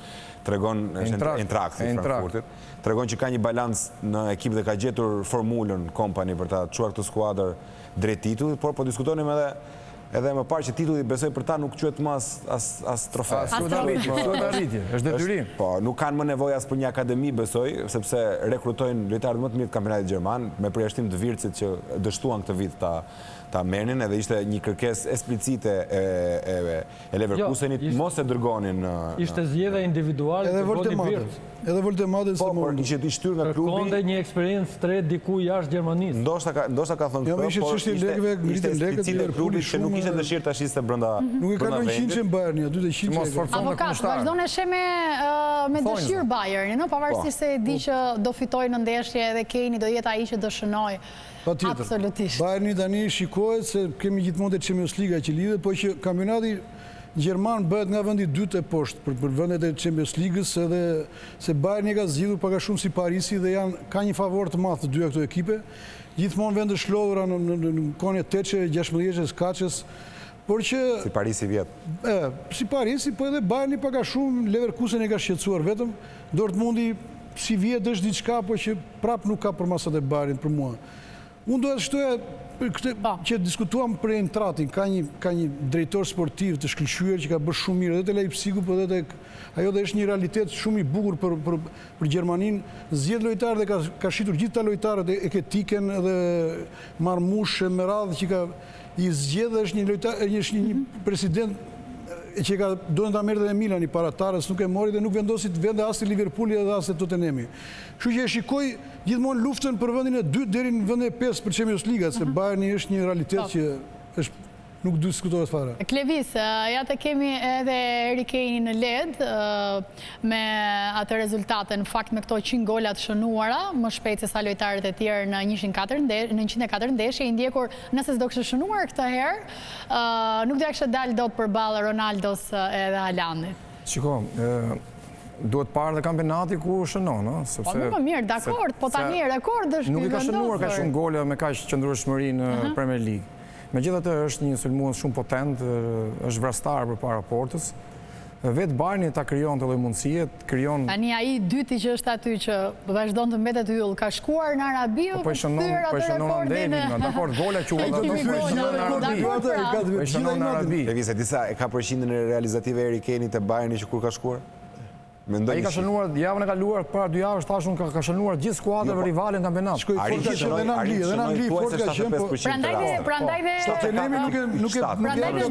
tregon Eintracht i Frankfurtit, tregon që ka një balans në ekip dhe ka gjetur formulën Kompany për ta çuar këtë skuadër drejt titullit, por po diskutonim edhe më parë që titulli besoj për ta nuk quhet më as trofe. As arritje, është detyrim. Po, nuk kanë më nevojë as për një akademi besoj, sepse rekrutojnë lojtarët më të mirë të kampionatit gjerman, me përjashtim të Virtsit që dështuan këtë vit ta merrnin, edhe ishte një kërkesë eksplicite e Leverkusenit, mos e dërgonin. Ishte zgjedhja individuale edhe Voldemade. Edhe Voldemade se por ishte i shtyr nga klubi. Kërkonte një eksperiencë tre diku jashtë Gjermanisë. Ndoshta ka thënë këtë, por ishte eksplicite e klubit që nuk ishte dëshirë tash ishte brenda. Nuk e kanë 100 Bayerni, aty të 100. Avokat, vazhdon e she me dëshirë Bayerni, pavarësisht se e di që do fitojë në ndeshje edhe Kane do jetë ai që do shënojë. Absolutisht. Bayerni tani shikohet se kemi gjithmonë te Champions League që lidhet, po që kampionati gjerman bëhet nga vendi 2 e poshtë për vendet e Champions League-s, edhe se Bayerni ka zgjidhur pak a shumë si Parisi dhe ka një favor të madh të dyja këto ekipe. Gjithmonë vende shlodhura në kohën e Teçe, 16-s, Kaçës, por që si Parisi vjet. Si Parisi, po edhe Bayerni pak a shumë, Leverkusen e ka shqetësuar vetëm, Dortmundi si vjet është diçka, po që prap nuk ka përmasat e Bayernit për mua. Unë do të shtoja që diskutuam për Eintrachtin, ka një drejtor sportiv të shkëlqyer që ka bërë shumë mirë edhe te Leipzigu, po edhe ajo dhe është një realitet shumë i bukur për Gjermaninë. Zgjedh lojtarë dhe ka shitur gjithë ta lojtarët e Ketiken dhe Marmush me radhë që ka i zgjedh, është një president që duhet ta merrte edhe Milani para Tarës, nuk e mori dhe nuk vendosi të vende as te Liverpooli edhe as te Tottenhami. Kështu që e shikoj gjithmonë luftën për vendin e 2 deri në vendin e 5 për Champions League, se Bayerni është një realitet që është nuk diskutohet fare. Klevis, ja të kemi edhe Harry Kane në led me atë rezultate, në fakt me këto 100 golat shënuara, më shpejt se sa lojtarët e tjerë në 104 ndeshje, i ndjekur nëse s'do kështë shënuar këtë herë, nuk do kështë dalë dot përballë Ronaldos edhe Haalandit. Shiko, duhet parë dhe kampionati ku shënon, no? Po më mirë, dakord, po tani rekord është nuk i ka shënuar ka shumë gole me kaq qëndrueshmëri në Premier League. Megjithatë është një sulmues shumë potent, është vrastar përpara portës. Vetë Bayerni ta krijon të lloj mundësie, krijon. Tani ai dyti që është aty që vazhdon të mbetet yll, ka shkuar në Arabi apo po shënon Andemi, dakord, gola quhet do të thyrë shënon në Arabi. Levisa, disa e ka përqindjen e realizative Harry Kane te Bayerni që kur ka shkuar? Ai ka shënuar javën e kaluar para 2 javësh tashun ka shënuar gjithë skuadrat rivale në kampionat. Shkoi fort ka qenë në Angli, fort ka qenë. Prandaj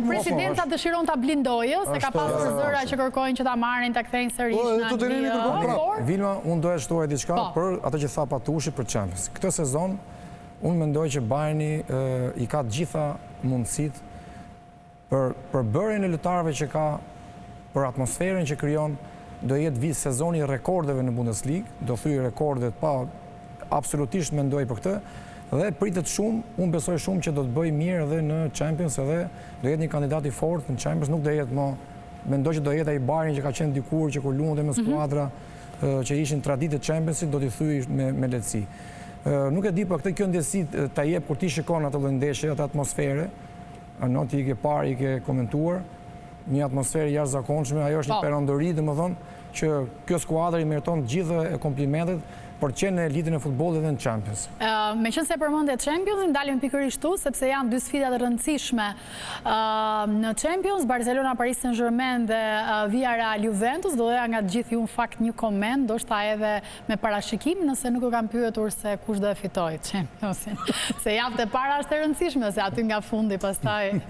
presidenca dëshiron ta blindojë, se ka pasur zëra që kërkojnë që ta marrin ta kthejnë sërish në Angli. Vilma, unë doja shtuaj diçka për atë që tha Patushi për Champions. Këtë sezon unë mendoj që Bayerni i ka të gjitha mundësitë për bërjen e lojtarëve që ka, për atmosferën që krijon. Do jetë sezoni rekordeve në Bundesliga, do thyej rekordet pa absolutisht mendoj për këtë, dhe pritet shumë, unë besoj shumë që do të bëj mirë edhe në Champions, edhe do jetë një kandidat i fortë në Champions, nuk do jetë mendoj që do jetë ai Bayern që ka qenë dikur që kur luante me skuadra që ishin traditë të Championsit, do t'i thyej me lehtësi. Nuk e di për këtë kjo ndjesi ta jep kur ti shikon atë lloj ndeshje, atë atmosfere, Anoti i ke parë, i ke komentuar, një atmosferë jashtëzakonshme, ajo është një perandori, domethënë që kjo skuadër i meriton gjithë komplimentet për qenë në elitën e futbollit dhe në Champions. Meqense përmendet Champions, ndalim pikërisht tu, sepse janë dy sfida të rëndësishme në Champions, Barcelona, Paris Saint-Germain dhe Villarreal Juventus. Do doja nga të gjithë ju në fakt një koment, ndoshta edhe me parashikim, nëse nuk e kam pyetur se kush do e fitojë Championsin. Se javët e para është e rëndësishme, se aty nga fundi pastaj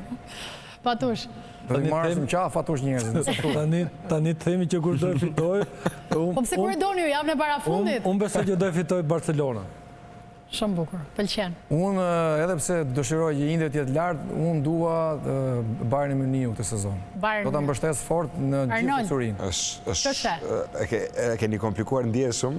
Patush. Do të marrësim qafë Fatush njerëzit. Tani të themi që kur do e fitoj... Po pse kur e doni ju javën e para fundit? Unë besoj që do e fitoj Barcelona. Shumë bukur, pëlqen. Unë, edhe pse dëshiroj që Indri të jetë lartë, unë dua Bayern Muniu këtë sezon. Do ta mbështes fort në gjithë fuqirinë. E keni komplikuar ndjeshëm.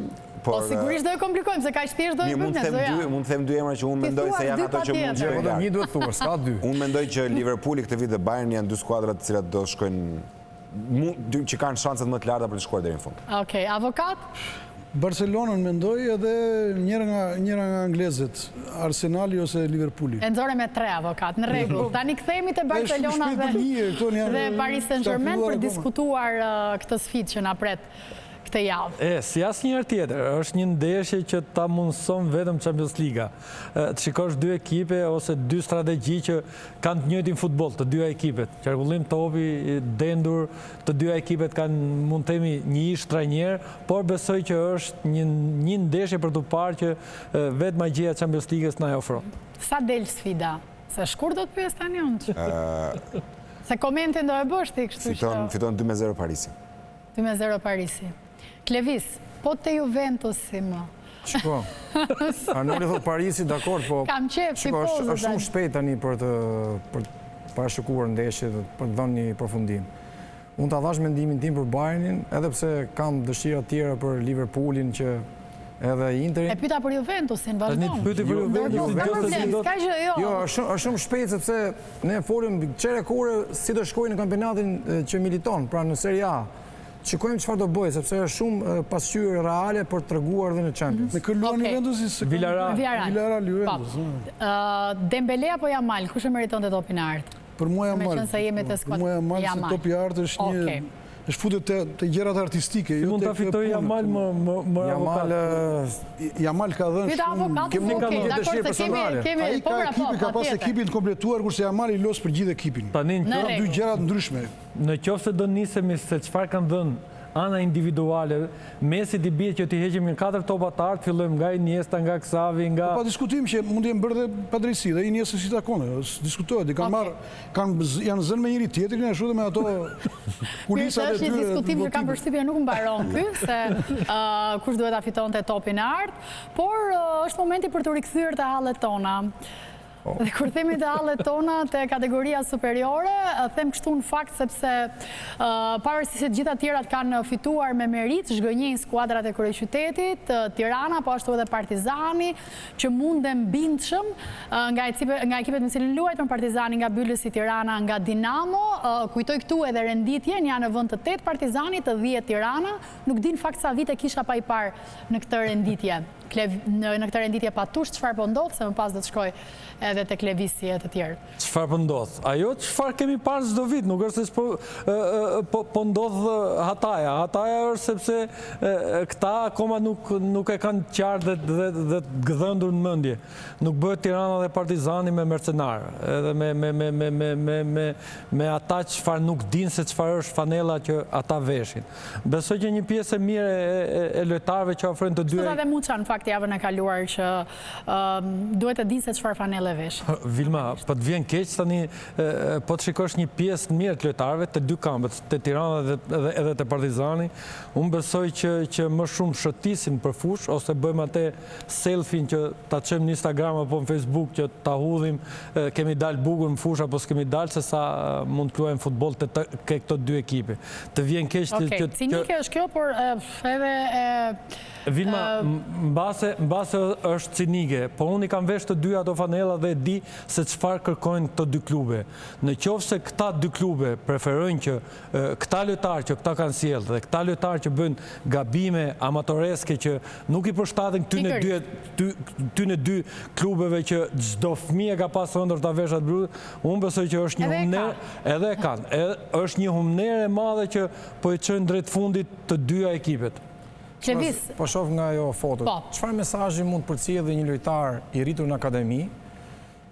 Po sigurisht do e komplikojmë, se ka thjesht do e bëjmë. Mund të them dy emra që unë mendoj se janë ato që mund të bëjmë. Një duhet thuar, s'ka dy. Unë mendoj që Liverpooli këtë vit dhe Bayern janë dy skuadrat të cilat do shkojnë, që kanë shanset më të larta për të shkuar deri në fund. Okej, avokat? Barcelonën mendoj edhe njëra nga anglezët, Arsenali ose Liverpooli. E nxorë me 3 avokat, në rregull. Tani kthehemi te Barcelona dhe Paris Saint-Germain për diskutuar këtë sfidë që na pret këtë javë. Si asnjëherë tjetër, është një ndeshje që ta mundson vetëm Champions Liga. Të shikosh dy ekipe ose dy strategji që kanë të njëjtin futboll, të dyja ekipet. Qarkullim topi, dendur, të dyja ekipet kanë mund të themi një ish trajner, por besoj që është një ndeshje për të parë që vetë magjia e Champions Ligës na e ofron. Sa del sfida? Se shkurt do të pyes tani unë. Se komentin do e bësh ti kështu që. Fiton 2-0 Parisi. 2-0 Parisi. Klevis, po të Juventusi më. Shiko, Arnoli thot Parisi, dakord, po... Kam qef, si pozë. është shumë shpejt tani për të parashikuar ndeshje, për të dhënë një përfundim. Unë ta dhash mendimin tim për Bayernin, edhe pse kam dëshira tjera për Liverpoolin që edhe Interin. E pyeta për Juventusin, vazhdon. Pyeti për Juventusin, Jo, është shumë shpejt sepse ne folim çere kure si do shkojnë në kampionatin që militon, pra në Serie A. Shikojmë çfarë do bëjë, sepse është shumë pasqyrë reale për të treguar edhe në Champions. Me luan Juventusi Villarreal Juventus. Dembele apo Yamal, kush e meriton të topin e artë? Për mua Yamal. Për mua Yamal, se topi i artë është një është futet të gjërat artistike. Mund ta fitoj Yamal më Yamal ka dhënë kemi ka pas ekipin të kompletuar kurse Yamal i los për gjithë ekipin. Tani dy gjërat ndryshme. Në qoftë se do nisemi se çfarë kanë dhënë ana individuale, Messi di bie që t'i heqim 4 topa të artë, fillojmë nga Iniesta, nga Xavi, nga... Pa diskutim që mund t'jem bërë dhe padrejsi, dhe Iniesta si takone, diskutohet, janë zënë me njëri tjetërin, ashtu dhe me ato kulisat e tyre... Është një diskutim që kam përshtypje nuk mbaron ky, se kush duhet ta fitonte topin e artë, por është momenti për të rikthyer të hallet tona. Dhe kur themi idealet tona të kategoria superiore, them kështu në fakt sepse pavarësisht se gjitha tjerat kanë fituar me merit, zhgënjejnë skuadrat e kryeqytetit, Tirana, po ashtu edhe Partizani, që mundem bindshëm nga ekipet me cilën luajtën, Partizani nga Byllësi, Tirana nga Dinamo. Kujtoj këtu edhe renditjen, janë në vend të 8 Partizani, të 10 Tirana. Nuk din fakt sa vite kisha pa i parë në këtë renditje. Në këtë renditje patush çfarë po ndodh, se më pas do të shkoj edhe tek lëvizje të tjerë. Çfarë po ndodh? Ajo çfarë kemi parë çdo vit, nuk është se po ndodh Hataja. Hataja është sepse këta akoma nuk e kanë qartë dhe gdhëndur në mendje. Nuk bëhet Tirana dhe Partizani me mercenar, edhe me ata çfarë nuk dinë se çfarë është fanella që ata veshin. Besoj që një pjesë e mirë e lojtarëve që ofrojnë të dy. Sot edhe Muça në fakt javën e kaluar që duhet të dinë se çfarë fanelle veshin. Vilma, po të vjen keq tani po të shikosh një pjesë të mirë të lojtarëve të dy kampet, të Tirana edhe të Partizani. Unë besoj që më shumë shëtisin për fush, ose bëjmë atë selfie që ta çojmë në Instagram apo në Facebook që ta hudhim, kemi dalë bukur në fush apo s'kemi dalë, se sa mund të luajmë futboll ke këto dy ekipe. Të vjen keq Okej, cinike është kjo, por edhe Vilma, mbase është cinike, po unë i kam vesh të dy ato fanella dhe di se çfarë kërkojnë këto dy klube. Në qoftë se këta dy klube preferojnë që këta lojtarë që këta kanë sjellë dhe këta lojtarë që bëjnë gabime amatoreske që nuk i përshtaten ty në dy klubeve që çdo fëmijë ka pas ëndër ta veshat brut, unë besoj që është një humner, edhe e kanë, është një humner e madhe që po i çojnë drejt fundit të dyja ekipet. Po shoh nga ajo foto. Çfarë mesazhi mund të përcjellë një lojtar i rritur në akademi,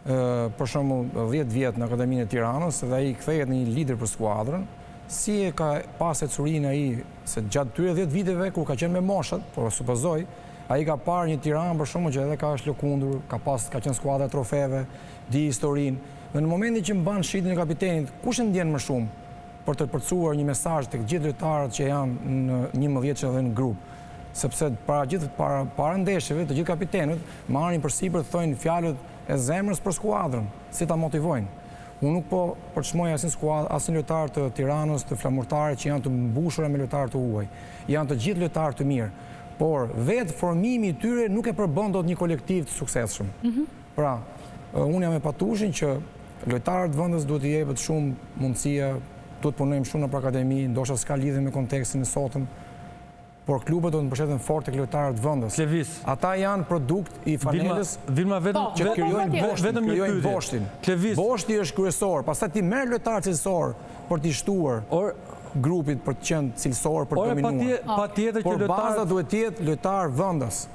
për shembull 10 vjet në Akademinë e Tiranës, dhe ai kthehet në një lider për skuadrën, si e ka pas ecurinë ai, se gjatë këtyre 10 viteve kur ka qenë me moshat, por supozoj, ai ka parë një Tiranë për shembull që edhe ka lëkundur, ka qenë skuadra trofeve, di historinë. Dhe në momentin që mban shitjen e kapitenit, kush e ndjen më shumë për të përcuar një mesazh tek gjithë lojtarët që janë në 11 që dhe në grup? Sepse para ndeshjeve të gjithë kapitenët marrin përsipër të thojnë fjalët e zemrës për skuadrën, si ta motivojnë. Unë nuk po përçmoj asnjë lojtar të Tiranës, të flamurtare që janë të mbushura me lojtarë të huaj. Janë të gjithë lojtarë të mirë, por vetë formimi i tyre nuk e përbën dot një kolektiv të suksesshëm. Pra, unë jam e patushin që lojtarët vendës duhet i jepet shumë mundësia, duhet punojmë shumë në akademi, ndoshta s'ka lidhje me kontekstin e sotëm, por klubet do të mbështeten fort tek lojtarët vendës. Ata janë produkt i fanelës që krijojnë boshtin. Boshti është kryesor, pastaj ti merr lojtar cilësor për t'i shtuar grupit për të qenë cilësor për të dominuar. Por baza duhet të jetë lojtar vendës.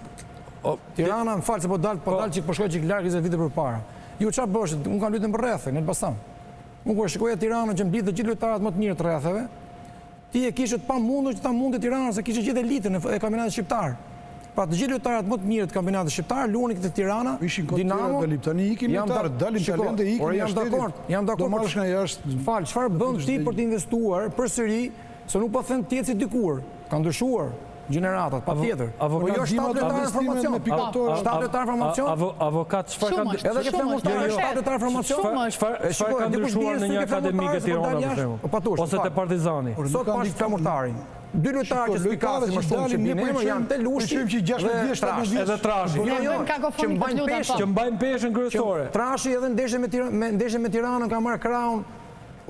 Tirana, më fal se po dal çik po shkoj çik larg 20 vite përpara. Ju çfarë bësh? Unë kam luajtur në rrethën, në Elbasan. Unë kur shikoja Tiranën që mblidh të gjithë lojtarët më të mirë të rrethave, ti e kishe të pamundur që ta mundë Tirana, se kishe gjithë elitën e kampionatit shqiptar. Pra të gjithë lojtarët më të mirë të kampionatit shqiptar luanin këtë Tirana, Dinamo. Tani ikin lojtarët, dalin talente, ikin jashtë. Jam dakord. Fal, çfarë bën ti për të investuar përsëri, se nuk po them ti si dikur, ka ndryshuar gjeneratat, patjetër. Po jo 7 lojtarë formacion. 7 lojtarë formacion. Avokat, çfarë ka ndryshuar? Edhe këtë mundësi 7 lojtarë formacion. Çfarë ka ndryshuar në një akademi ke Tirana për shembull? Ose te Partizani? Sot ka flamurtarin. 2 lojtarë që spikasin më shumë që binë janë te Lushi edhe Trashi. Që mbajnë peshën kryesore. Trashi edhe ndeshje me Tiranën ka marrë kraun.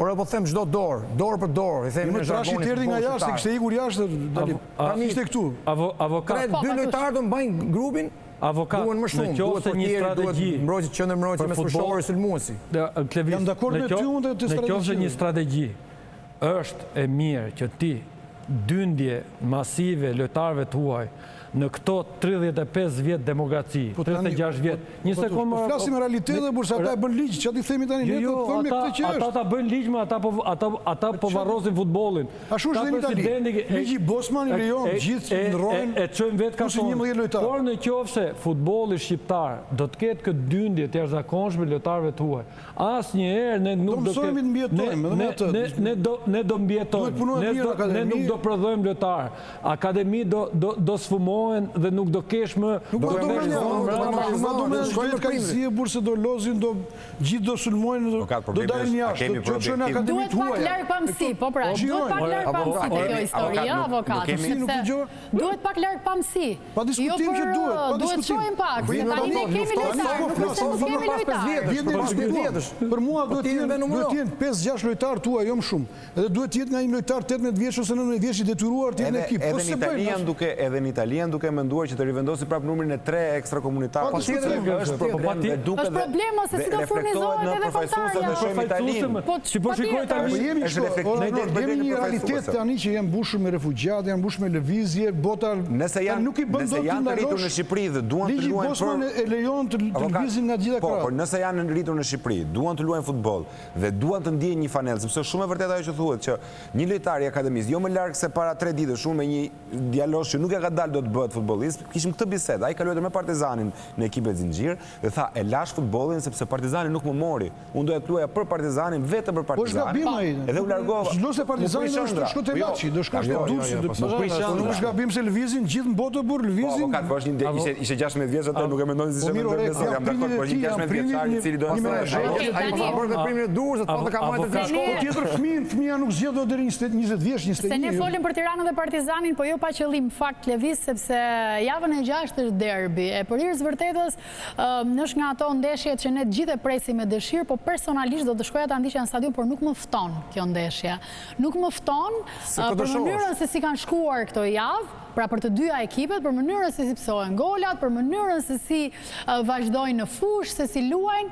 Ora po them çdo dorë për dorë, i themi në Trashi tërdi nga jashtë, kishte ikur jashtë, tani ishte këtu. Avokat, 2 lojtarë do mbajnë grupin. Avokat, duhen më shumë, duhet portieri, duhet mbrojtës qendërmbrojtësi me fushorë sulmuesi. Jam dakord me ty unë të strategji. Në qoftë një strategji është e mirë që ti dyndje masive lojtarëve të huaj në këto 35 vjet demokraci, 36 vjet. Një sekond më. Flasim realitet dhe bursa ata e bën ligj, çfarë ti themi tani ne do të themi këtë që është. Ata bëjnë ligj, ata po varrosin futbollin. Ashtu është në Itali. Ligji Bosman i lejon gjithë ndrojnë. E çojnë vetë kantonin. Por në qoftë futbolli shqiptar do të ketë këtë dyndje të jashtëzakonshme lojtarëve të huaj. Asnjëherë ne nuk do të mbijetojmë, ne do mbijetojmë. Ne nuk do prodhojmë lojtarë, akademi do sfumohen dhe nuk do kesh më... Nuk do me shkojnë ka si e burse do lozin, do gjithë do sulmojnë, do dalin jashtë, do qënë akademit huaj. Duhet pak larg pamësi, po pra, duhet pak larg pamësi të kjo historia, avokat. Duhet pak larg pamësi. Pa diskutim që duhet, duhet shojmë pak, se tani ne kemi lojtarë, nuk kemi lojtarë. Për mua duhet t'jenë 5-6 lojtarë tua, jo më shumë. Edhe duhet t'jetë nga një lojtar 18 vjeç ose 19 vjeç i detyruar t'jetë në ekip. Edhe në Italien duke menduar që të rivendosi prapë numrin e 3 ekstrakomunitarë. Është problem ose si do furnizohet edhe kontarja. Po shikoj tani jemi një realitet tani që janë mbushur me refugjate, janë mbushur me lëvizje, bota nuk i bën dot të rritur në Shqipëri dhe duan të luajnë Bosman e lejon të lëvizin nga gjitha krahët. Po, nëse janë rritur në Shqipëri, duan të luajnë futboll dhe duan të ndiejnë një fanellë, sepse shumë e vërtetë ajo që thuhet që një lojtar i akademisë, jo më larg se para 3 ditësh, unë me një djalosh që nuk e ka dalë do të bëhet futbollist, kishim këtë bisedë. Ai ka luajtur me Partizanin në ekipet Zinxhir dhe tha e lash futbollin sepse Partizani nuk më mori. Unë doja të luaja për Partizanin, vetëm për Partizanin. Edhe u largova. Nëse Partizani do shko te Laçi, do shkosh te Durrësi, nuk është gabim se lëvizin gjithë në botë burr lëvizin. Po, ishte 16 vjeç atë, nuk e mendoni se jam dakord, por 16 vjeçar i cili do të ai ka bërë veprimin e Durrësit, po të ka marrë të shkollë. Tjetër fëmia nuk zgjedh dot deri 20 vjeç, 21. Se ne folim për Tiranën dhe Partizanin, po jo pa qëllim fakt lëviz, sepse javën e 6 është derbi. E për hir të vërtetës, është nga ato ndeshjet që ne gjithë e presim me dëshirë, po personalisht do të shkoja ta ndiqja në stadium, por nuk më fton kjo ndeshje. Nuk më fton për mënyrën se si kanë shkuar këto javë, pra për të dyja ekipet, për mënyrën se si psohen golat, për mënyrën se si vazhdojnë në fushë, se si luajnë,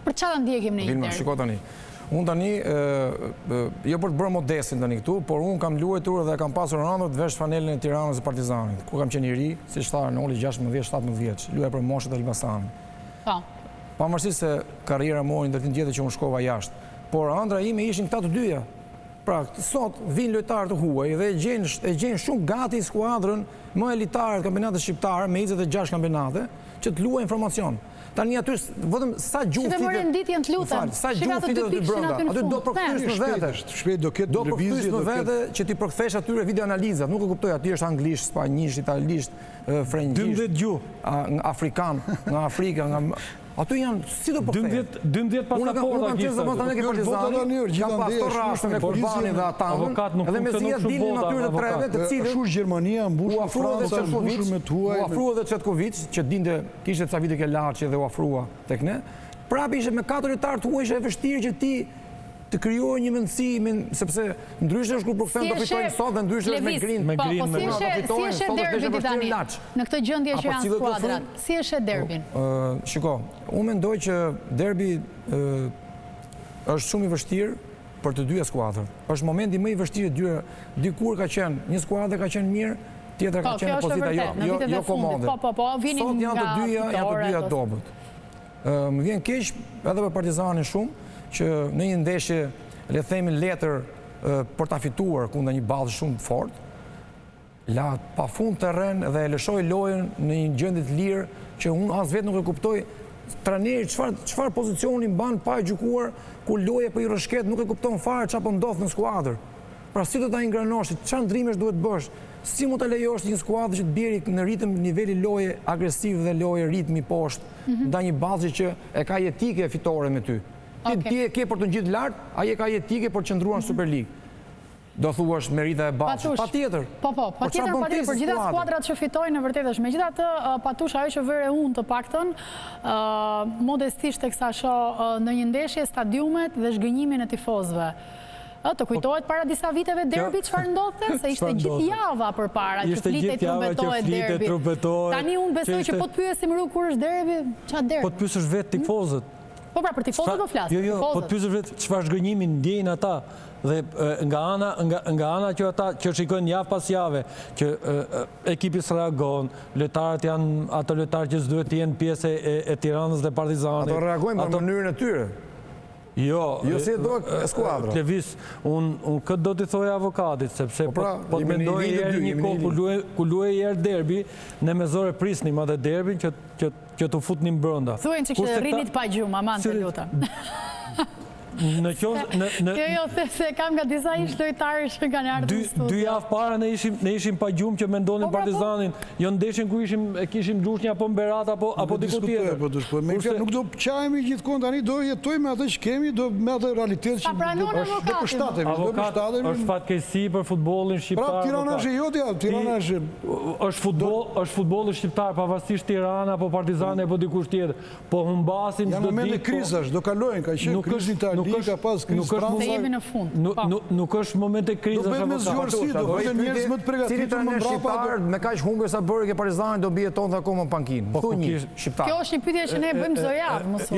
për çfarë ndjekim në Inter. Shiko tani. Unë tani, jo për të bërë modestin tani këtu, por unë kam luajtur dhe kam pasur rëndër të vesh fanelën e Tiranës dhe Partizanit, ku kam qenë i ri, si shtarë në oli 16-17 vjeç, luaj për moshët e Elbasanit. Pavarësisht se karriera mori ndër tjetër që unë shkova jashtë, por ëndra ime ishin këta të dyja. Pra, sot vinë lojtarë të huaj dhe e gjenë shumë gati skuadrën më elitare të kampionatit shqiptar me 26 kampionate që të luajnë informacion. Tani aty vetëm sa gjuhë fitet. Morën ditën të lutem. Sa gjuhë fitet aty brenda. Aty do përkthyesh në vete. Shpejt do ketë lëvizje në vete që ti përkthesh atyre videoanalizat. Nuk e kuptoj, aty është anglisht, spanjisht, italisht, frëngjisht. 12 gjuhë. Afrikan, nga Afrika, nga aty janë si do përkthehen. 12 pasaporta gjithë. Kam pasur rastën e Kurbanit dhe Atanën. Edhe mezia dilnin atyre të treve, të cilët shush Gjermania, mbushur Franca, mbushur me tuaj. U afrua edhe Çetković, që dinte kishte ca vite ke Laçi dhe u afrua tek ne. Prapë ishte me 4 lojtarë të huaj, ishte e vështirë që ti të krijohej një mendësi, sepse ndryshe është kur përkthen do fitojnë sot dhe ndryshe është me Grin. Si është derbi tani? Në këtë gjendje që janë skuadrat, si është derbin? Shiko, unë mendoj që derbi është shumë i vështirë për të dyja skuadrat. Është momenti më i vështirë dikur ka qenë një skuadër ka qenë mirë, tjetra ka qenë pozita jo komode. Sot janë të dyja dobët. Më vjen keq edhe për Partizanin shumë që në një ndeshje le themi letër për ta fituar kundër një ballë shumë të fortë, la pafund terren dhe e lëshoi lojën në një gjendje të lirë që unë as vetë nuk e kuptoj trajneri çfarë pozicioni mban pa e gjykuar ku loja po i rrëshket, nuk e kupton fare çfarë po ndodh në skuadër. Pra si do ta ingranosh, çfarë ndrimesh duhet bësh? Si mund ta lejosh një skuadër që të bjerë në ritëm niveli loje agresiv dhe loje ritmi poshtë ndaj një bazi që e ka jetike fitore me ty. Ti e ke për të ngjitur lart, ai e ka jetike për të qëndruar në Super League. Do thuash merita e bazës. Patjetër. Patjetër për gjitha skuadrat që fitojnë në vërtetë është. Megjithatë, Patush, ajo që vëre unë të paktën, modestisht teksa shoh në një ndeshje stadiumet dhe zhgënjimin e tifozëve. Të kujtohet para disa viteve derbi çfarë ndodhte, se ishte gjithë java përpara që flitej trumpetohet derbi. Tani unë besoj që po të pyesim rrugë kur është derbi, çfarë derbi? Po të pyesësh vetë tifozët. Po pra, për tifozët po flas. Jo, po të pyesësh vetë çfarë zgënjimi ndjejnë ata dhe nga ana që ata që shikojnë javë pas jave që ekipi reagon, lojtarët janë ato lojtarë që s'duhet të jenë pjesë e Tiranës dhe Partizanit. Ato reagojnë në mënyrën e tyre. Jo si e do skuadra. Klevis, unë këtë do t'i thoj avokatit, sepse po të mendoj një kohë ku luaj herë derbi, ne me zore prisnim atë derbin që t'u futnim brënda. Thuajnë që kështë rrinit pa gjumë, aman të luta. Jo, se kam nga disa ish lojtarë që kanë ardhur në studio. 2 javë para ne ishim pa gjumë që mendonin Partizanin, jo ndeshin ku kishim Gjushnja apo Mberata apo diku tjetër. Nuk do qajemi gjithkohë tani, do jetojmë atë që kemi, do me atë realitet që do përshtatemi. Avokat, është fatkeqësi për futbollin shqiptar. Pra, Tirana është jotja, Tirana është... është futbolli shqiptar, pavarësisht Tirana apo Partizani apo dikush tjetër. Po humbasim çdo ditë. Janë momente krizash, do kalojnë, ka qenë krizë Itali, ka pas krizë Franca. Se jemi në fund. Nuk është momente krizash. Do bëjmë me zgjuarësi, do bëjmë njerëz më të përgatitur më shqiptar me kaq humbje sa bëri ke Partizani do bie tonë akoma në pankinë. Thuaj shqiptar. Kjo është një pyetje që ne bëjmë çdo javë, mos u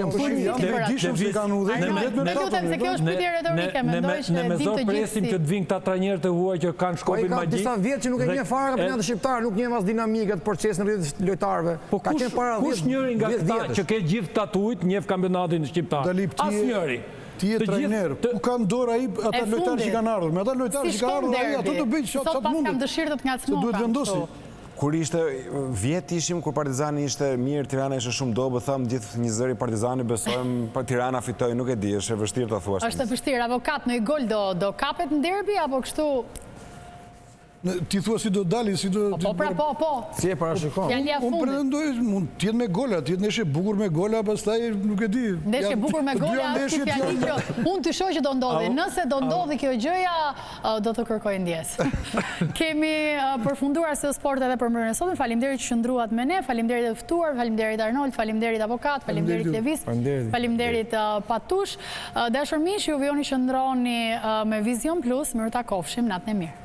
dishëm se kanë udhëhequr. Ne lutem se kjo është pyetje retorike, mendoj që ne me zor presim që të vinë këta trajnerë të huaj që kanë shkopin magjik. Ka disa vjet që nuk e njeh fare kampionatin shqiptar, nuk njeh as dinamikën, procesin rreth lojtarëve. Po kush njëri nga këta që ke gjithë tatuit njeh kampionatin shqiptar? Asnjëri. Ti je trajner, ku kanë dorë ai ata lojtarë që kanë ardhur? Me ata lojtarë që kanë ardhur ai ato do bëjnë çfarë mundet. Sot kam dëshirë të të ngacmoj. Duhet vendosi. Kur ishte vjet ishim, kur Partizani ishte mirë, Tirana ishte shumë dobë, thëmë gjithë një zëri Partizani, besojmë Tirana fitoj, nuk e di, është e vështirë të thuash. Është e vështirë, avokat në i gol do kapet në derbi, apo kështu... Ti thua si do dali, si do... Po. Si e parashikon? Fjallja fundit. Unë pretendoj, mund t'jetë me gola, t'jetë ndeshje bukur me gola, pastaj nuk e di. Ndeshje bukur me gola, është i fjali që unë të shoh që do ndodhi. Nëse do ndodhi kjo gjëja, do të kërkoj ndjes. Kemi përfunduar se sport edhe për mërën e sotën. Faleminderit që qëndruat me ne, faleminderit e ftuar, faleminderit Arnold, faleminderit avokat, faleminderit Levis, faleminderit Patush. Dashur miq, ju vjoni qëndroni me Vision Plus, mirë takofshim, natën e mirë.